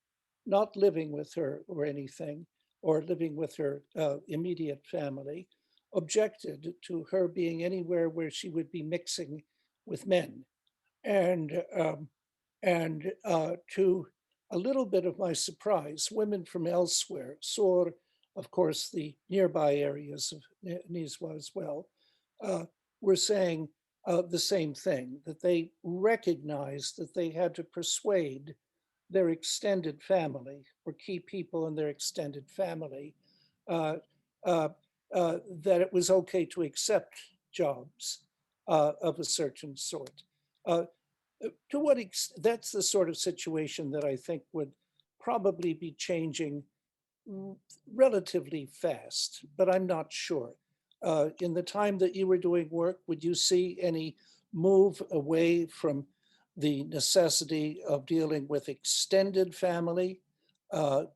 not living with her or anything, or living with her immediate family, objected to her being anywhere where she would be mixing with men. And to a little bit of my surprise, women from elsewhere, Sor, of course, the nearby areas of Nizwa as well, were saying the same thing, that they recognized that they had to persuade their extended family or key people in their extended family that it was okay to accept jobs of a certain sort. To what extent, that's the sort of situation that I think would probably be changing relatively fast, but I'm not sure. In the time that you were doing work, would you see any move away from the necessity of dealing with extended family,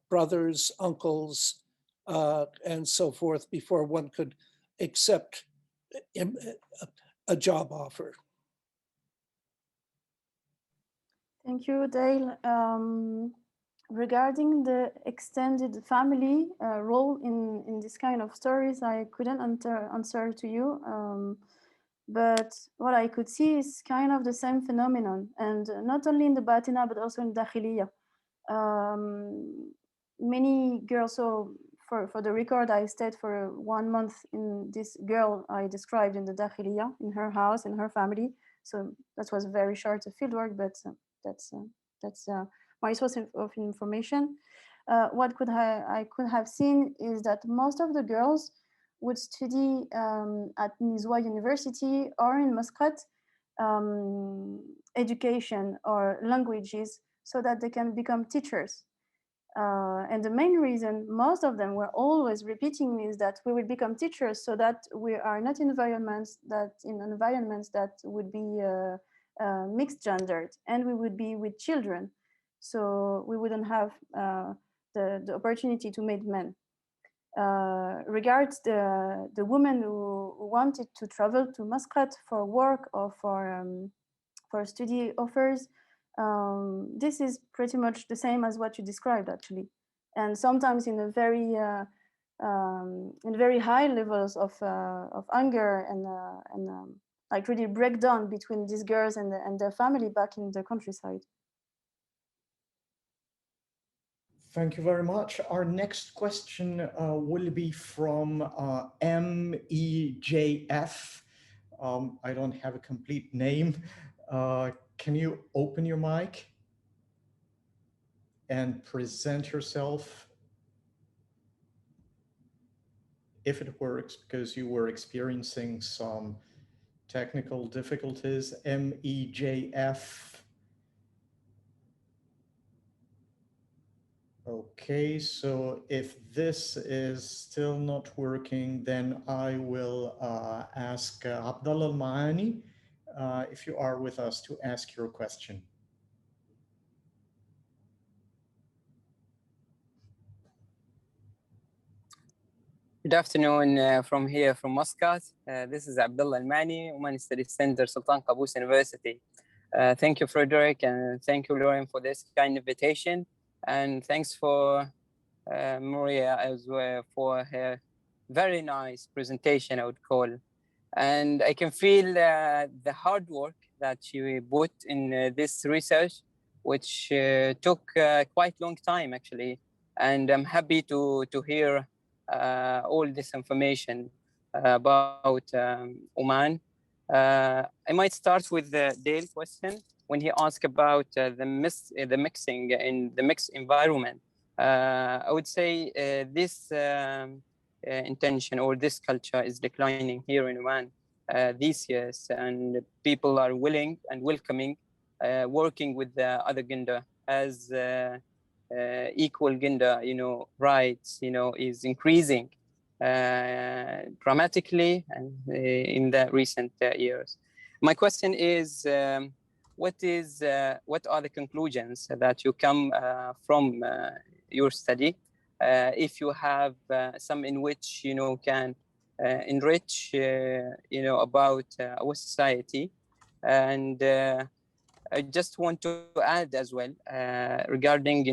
brothers, uncles, and so forth, before one could accept a job offer? Thank you, Dale. Regarding the extended family role in this kind of stories, I couldn't answer to you. But what I could see is kind of the same phenomenon, and not only in the Batina, but also in Dakhiliya. Many girls, so for the record, I stayed for 1 month in this girl I described in the Dakhiliya, in her house, in her family. So that was very short fieldwork, but that's my source of information. What I could have seen is that most of the girls would study at Nizwa University or in Muscat education or languages so that they can become teachers. And the main reason most of them were always repeating is that we will become teachers so that we are not in environments that would be mixed gendered, and we would be with children, so we wouldn't have the opportunity to meet men. Regards the women who wanted to travel to Muscat for work or for study offers, this is pretty much the same as what you described, actually, and sometimes in a very in very high levels of anger and like really breakdown between these girls and their family back in the countryside. Thank you very much. Our next question will be from MEJF. I don't have a complete name. Can you open your mic and present yourself if it works, because you were experiencing some technical difficulties? MEJF. Okay, so if this is still not working, then I will ask Abdullah Al-Maani, if you are with us, to ask your question. Good afternoon from here, from Muscat. This is Abdullah Al-Maani, Omani Studies Center, Sultan Qaboos University. Thank you, Frederick, and thank you, Lauren, for this kind invitation. And thanks for Maria as well for her very nice presentation, I would call. And I can feel the hard work that she put in this research, which took quite long time, actually. And I'm happy to hear all this information about Oman. I might start with the Dale question when he asked about the mixing in the mixed environment. I would say this intention or this culture is declining here in Oman these years, and people are willing and welcoming working with the other gender as equal gender, rights, is increasing dramatically and in the recent years. My question is, what are the conclusions that you come from your study? If you have some in which can enrich about our society, and I just want to add as well regarding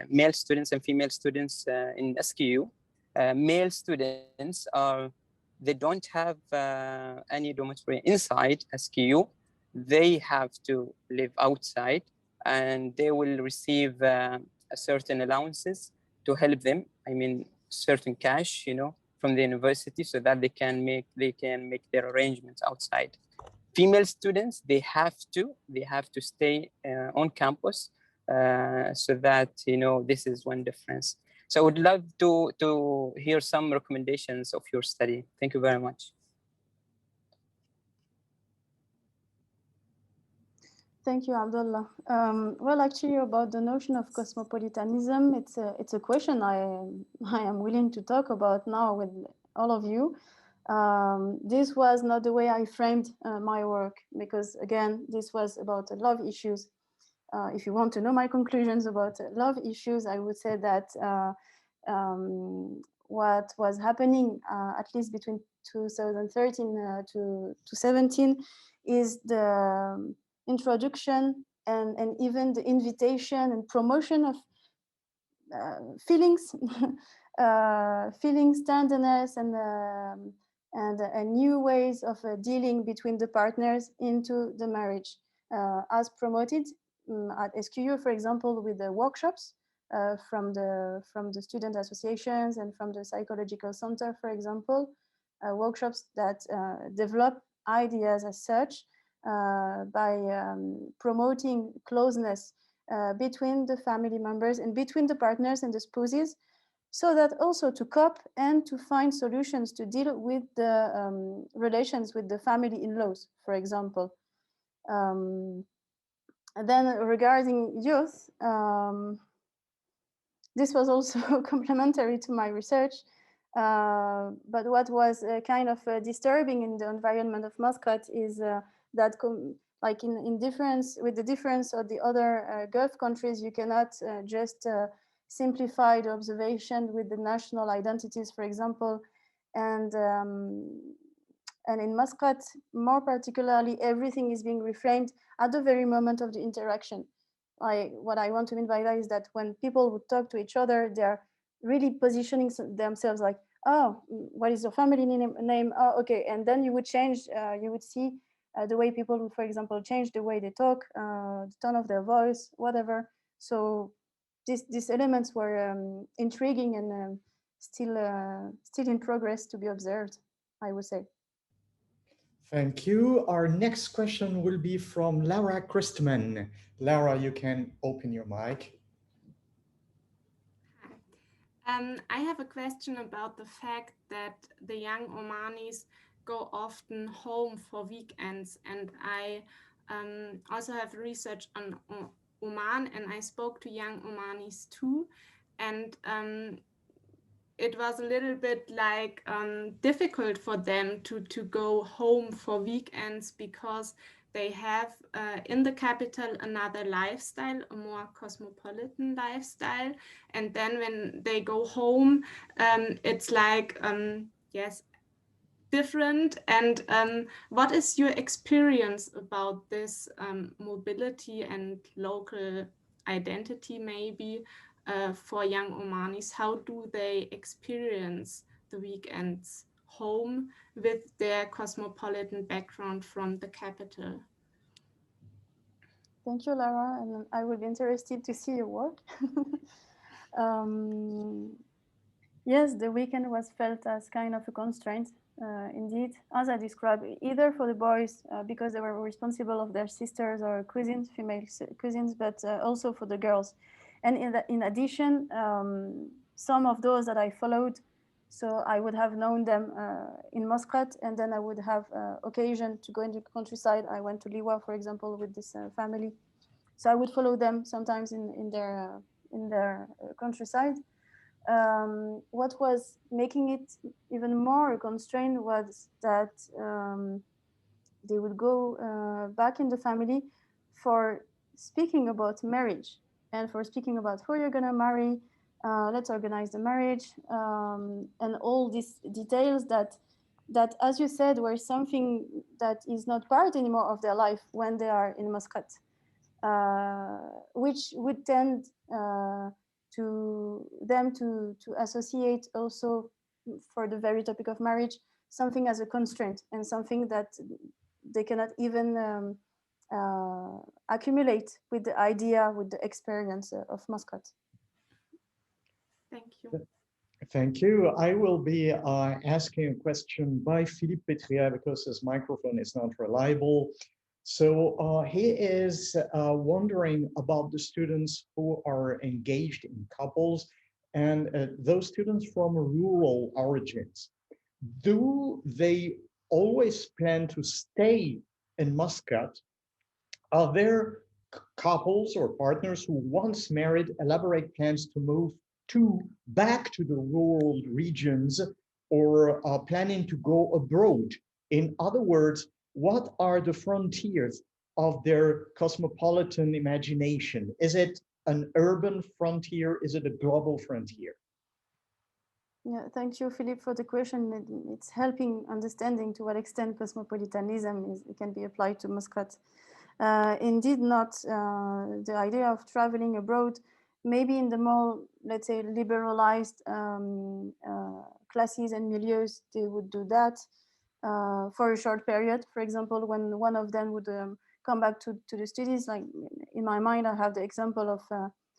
male students and female students in SQU. Male students they don't have any dormitory inside SQU. They have to live outside, and they will receive certain allowances to help them. I mean, certain cash, from the university, so that they can make their arrangements outside. Female students, they have to stay on campus, so that this is one difference. So I would love to hear some recommendations of your study. Thank you very much. Thank you, Abdullah. Well, actually, about the notion of cosmopolitanism, it's a question I am willing to talk about now with all of you. This was not the way I framed my work, because again, this was about love issues. If you want to know my conclusions about love issues, I would say that what was happening, at least between 2013 to 2017, is the introduction and even the invitation and promotion of feelings, feelings, tenderness, and new ways of dealing between the partners into the marriage, as promoted at SQU, for example, with the workshops from the student associations and from the psychological center, for example, workshops that develop ideas as such by promoting closeness between the family members and between the partners and the spouses, so that also to cope and to find solutions to deal with the relations with the family in-laws, for example. And then regarding youth, this was also complementary to my research. But what was kind of disturbing in the environment of Muscat is that like in difference with the difference of the other Gulf countries, you cannot just simplify the observation with the national identities, for example, and in Muscat, more particularly, everything is being reframed at the very moment of the interaction. What I want to mean by that is that when people would talk to each other, they're really positioning themselves like, oh, what is your family name? Oh, okay. And then you would change, you would see the way people would, for example, change the way they talk, the tone of their voice, whatever. So these elements were intriguing and still in progress to be observed, I would say. Thank you. Our next question will be from Lara Christman. Lara, you can open your mic. I have a question about the fact that the young Omanis go often home for weekends, and I also have research on Oman, and I spoke to young Omanis too, and it was a little bit like difficult for them to go home for weekends because they have in the capital another lifestyle, a more cosmopolitan lifestyle. And then when they go home, it's like, yes, different. And what is your experience about this mobility and local identity maybe for young Omanis? How do they experience the weekends home with their cosmopolitan background from the capital? Thank you, Lara, and I would be interested to see your work. Yes, the weekend was felt as kind of a constraint, indeed, as I described, either for the boys because they were responsible of their sisters or cousins, female cousins, but also for the girls. And in addition, some of those that I followed, so I would have known them in Muscat, and then I would have occasion to go into the countryside. I went to Liwa, for example, with this family. So I would follow them sometimes in their countryside. What was making it even more constrained was that they would go back in the family for speaking about marriage and for speaking about who you're gonna marry, let's organize the marriage, and all these details that, as you said, were something that is not part anymore of their life when they are in Muscat, which would tend to them to associate also for the very topic of marriage something as a constraint and something that they cannot even accumulate with the idea, with the experience of Muscat. Thank you. Thank you. I will be asking a question by Philippe Pétrier because his microphone is not reliable. So he is wondering about the students who are engaged in couples and those students from rural origins. Do they always plan to stay in Muscat? Are there couples or partners who once married elaborate plans to move back to the rural regions or are planning to go abroad? In other words, what are the frontiers of their cosmopolitan imagination? Is it an urban frontier? Is it a global frontier? Yeah, thank you, Philippe, for the question. It's helping understanding to what extent cosmopolitanism can be applied to Muscat. Indeed not. The idea of traveling abroad, maybe in the more, let's say, liberalized classes and milieus, they would do that for a short period. For example, when one of them would come back to the studies, like in my mind, I have the example of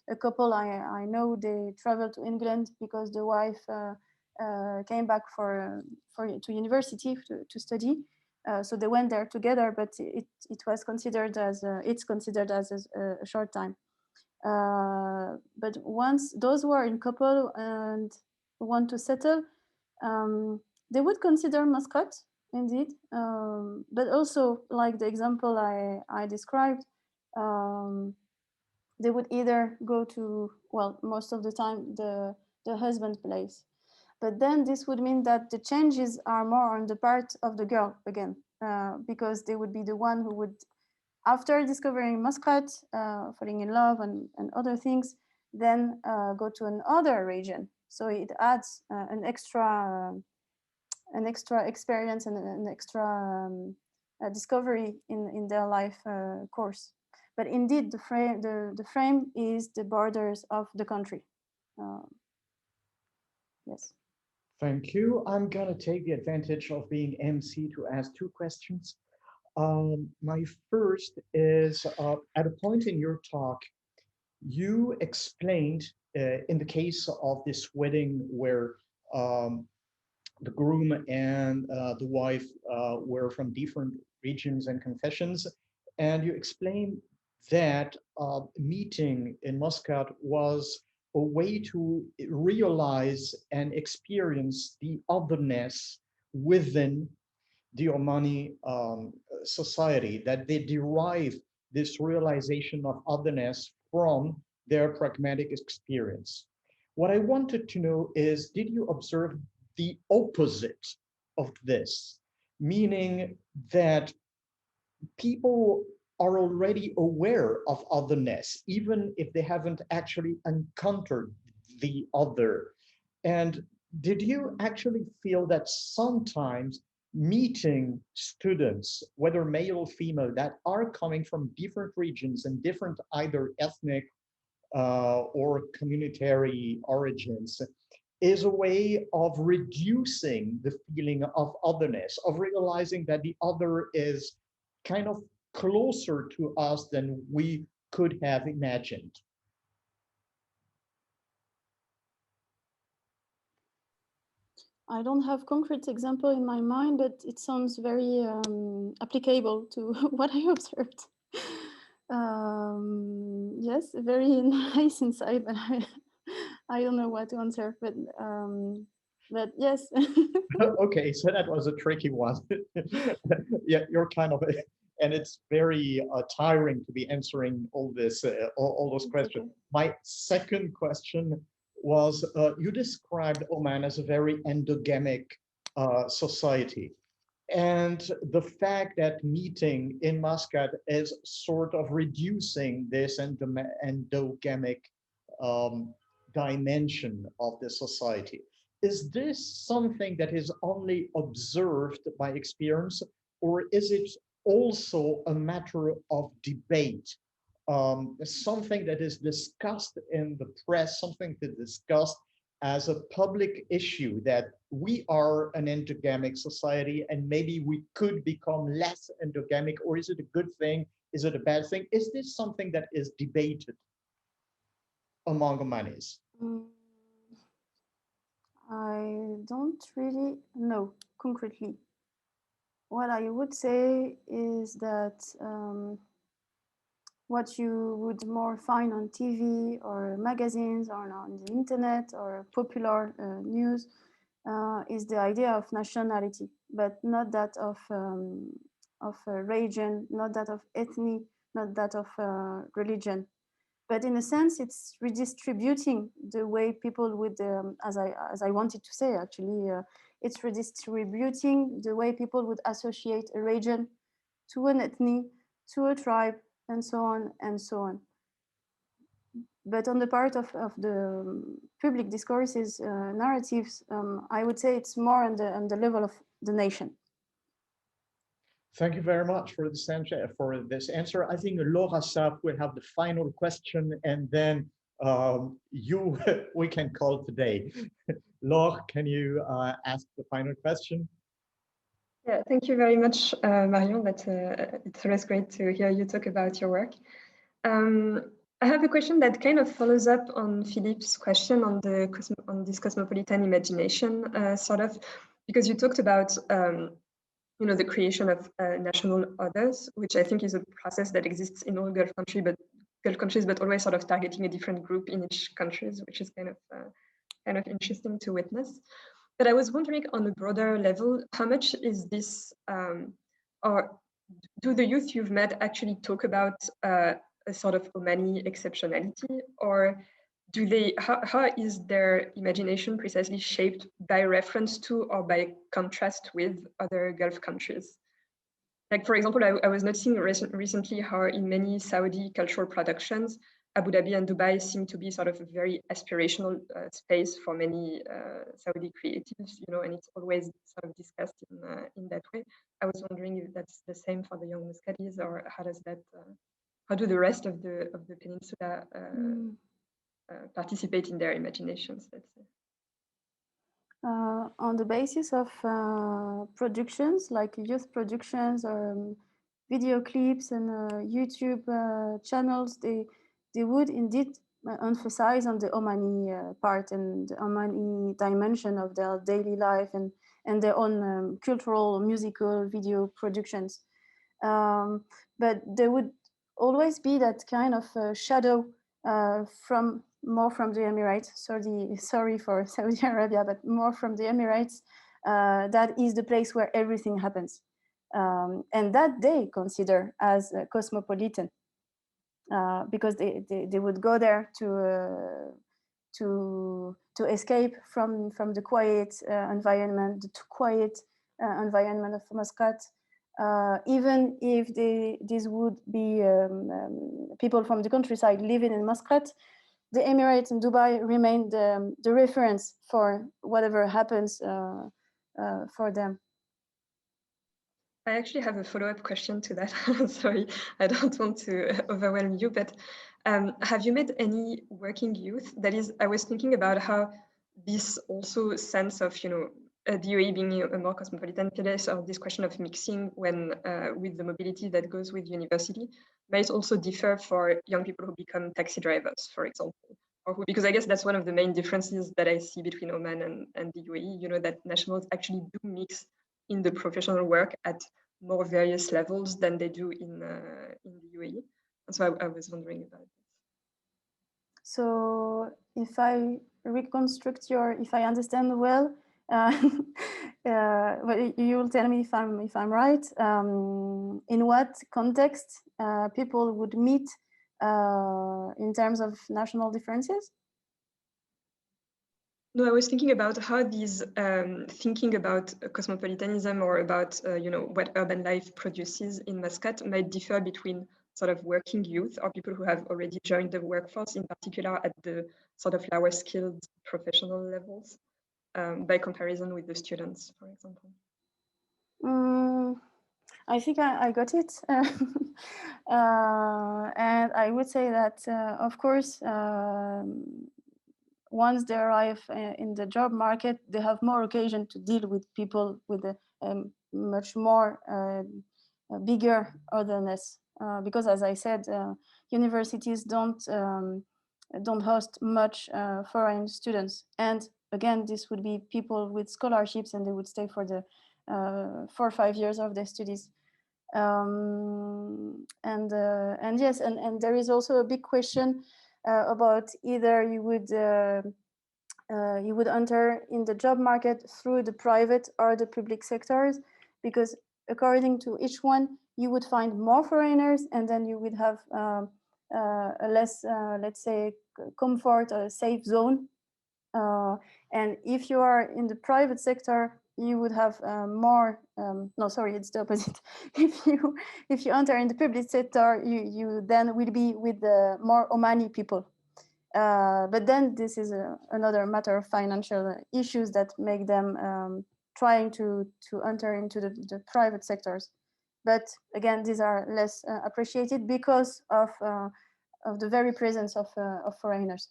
a couple I know. They traveled to England because the wife came back to university to study. So they went there together, but it was considered as it's considered as a short time. But once those who are in couple and want to settle, they would consider Muscat, indeed. But also, like the example I described, they would either go to, well, most of the time, the husband's place. But then this would mean that the changes are more on the part of the girl again, because they would be the one who would, after discovering Muscat, falling in love and other things, then go to another region. So it adds an extra experience and an extra discovery in their life course. But indeed, the frame is the borders of the country. Yes. Thank you. I'm going to take the advantage of being MC to ask two questions. My first is, at a point in your talk, you explained in the case of this wedding where the groom and the wife were from different regions and confessions, and you explained that meeting in Muscat was a way to realize and experience the otherness within the Omani society, that they derive this realization of otherness from their pragmatic experience. What I wanted to know is, did you observe the opposite of this, meaning that people are already aware of otherness, even if they haven't actually encountered the other? And did you actually feel that sometimes meeting students, whether male or female, that are coming from different regions and different either ethnic or communitary origins, is a way of reducing the feeling of otherness, of realizing that the other is kind of closer to us than we could have imagined? I don't have concrete example in my mind, but it sounds very applicable to what I observed. Yes, very nice insight, but I don't know what to answer. But yes. Okay, so that was a tricky one. Yeah, you're kind of, and it's very tiring to be answering all this, all those questions. Okay. My second question was, you described Oman as a very endogamic society. And the fact that meeting in Muscat is sort of reducing this endogamic dimension of the society. Is this something that is only observed by experience, or is it also a matter of debate? Something that is discussed in the press, something to discuss as a public issue, that we are an endogamic society and maybe we could become less endogamic, or is it a good thing? Is it a bad thing? Is this something that is debated among Omanis? I don't really know concretely. What I would say is that what you would more find on TV or magazines or on the internet or popular news is the idea of nationality, but not that of region, not that of ethnic, not that of religion. But in a sense, it's redistributing the way people would, as I wanted to say, actually, it's redistributing the way people would associate a region to an ethnic, to a tribe, and so on and so on. But on the part of the public discourses, narratives, I would say it's more on the level of the nation. Thank you very much for this answer. I think Laura Saab will have the final question, and then we can call today. Laura, can you ask the final question? Yeah, thank you very much, Marion. It's always great to hear you talk about your work. I have a question that kind of follows up on Philippe's question on this cosmopolitan imagination, sort of, because you talked about the creation of national others, which I think is a process that exists in all Gulf countries, but always sort of targeting a different group in each country, which is kind of interesting to witness. But I was wondering, on a broader level, how much is this, or do the youth you've met actually talk about a sort of Omani exceptionality, or do they? How is their imagination precisely shaped by reference to or by contrast with other Gulf countries? Like, for example, I was noticing recently how in many Saudi cultural productions, Abu Dhabi and Dubai seem to be sort of a very aspirational space for many Saudi creatives, and it's always sort of discussed in that way. I was wondering if that's the same for the young Muscatis, or how does that, how do the rest of the peninsula participate in their imaginations, let's say? On the basis of productions like youth productions or video clips and YouTube channels, they would indeed emphasize on the Omani part and the Omani dimension of their daily life and their own cultural, musical, video productions. But there would always be that kind of shadow more from the Emirates. Sorry for Saudi Arabia, but more from the Emirates. That is the place where everything happens, and that they consider as cosmopolitan, because they would go there to escape from the quiet environment, the quiet environment of Muscat. Even if these would be people from the countryside living in Muscat, the Emirates and Dubai remain the reference for whatever happens for them. I actually have a follow-up question to that. Sorry, I don't want to overwhelm you, but have you met any working youth? That is, I was thinking about how this also sense of, the UAE being a more cosmopolitan place, or this question of mixing when with the mobility that goes with university, might also differ for young people who become taxi drivers, for example, because I guess that's one of the main differences that I see between Oman and the UAE, that nationals actually do mix in the professional work at more various levels than they do in the UAE. And so I was wondering about this. So if I reconstruct if I understand well, you will tell me if I'm right. In what context people would meet in terms of national differences? No, I was thinking about how these thinking about cosmopolitanism or about what urban life produces in Muscat might differ between sort of working youth or people who have already joined the workforce, in particular at the sort of lower skilled professional levels, by comparison with the students, for example. I think I got it. And I would say that, of course, once they arrive in the job market, they have more occasion to deal with people with a much more bigger otherness. Because, as I said, universities don't host much foreign students. And again, this would be people with scholarships, and they would stay for the 4 or 5 years of their studies. And yes, and there is also a big question about either you would enter in the job market through the private or the public sectors, because according to each one, you would find more foreigners, and then you would have a less, let's say, comfort or safe zone. And if you are in the private sector, you would have more. No, sorry, it's the opposite. If you enter in the public sector, you then will be with the more Omani people. But then this is another matter of financial issues that make them trying to enter into the private sectors. But again, these are less appreciated because of the very presence of foreigners.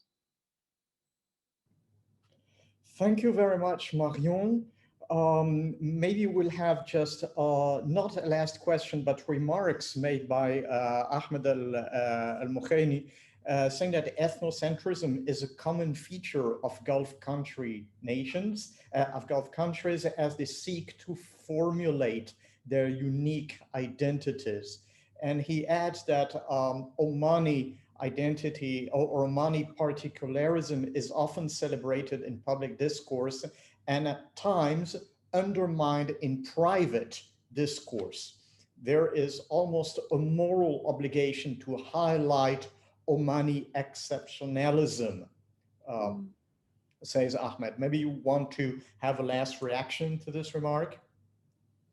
Thank you very much, Marion. Maybe we'll have just not a last question, but remarks made by Ahmed Al-Mukhaini, saying that ethnocentrism is a common feature of Gulf country nations, of Gulf countries, as they seek to formulate their unique identities. And he adds that Omani identity or Omani particularism is often celebrated in public discourse and at times undermined in private discourse. There is almost a moral obligation to highlight Omani exceptionalism, says Ahmed. Maybe you want to have a last reaction to this remark?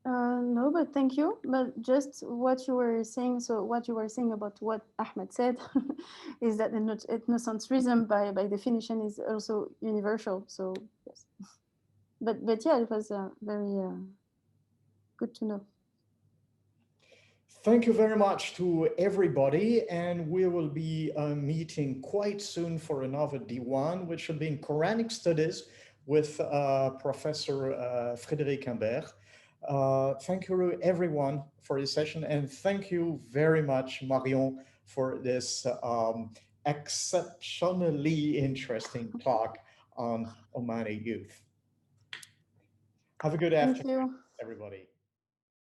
No, but thank you. But just what you were saying, so what you were saying about what Ahmed said is that ethnocentrism by definition is also universal. So yes. But yeah, it was very good to know. Thank you very much to everybody, and we will be meeting quite soon for another Diwan, which will be in Quranic studies with Professor Frédéric Imbert. Thank you everyone for this session, and thank you very much, Marion, for this exceptionally interesting talk on Omani youth. Have a good afternoon, everybody.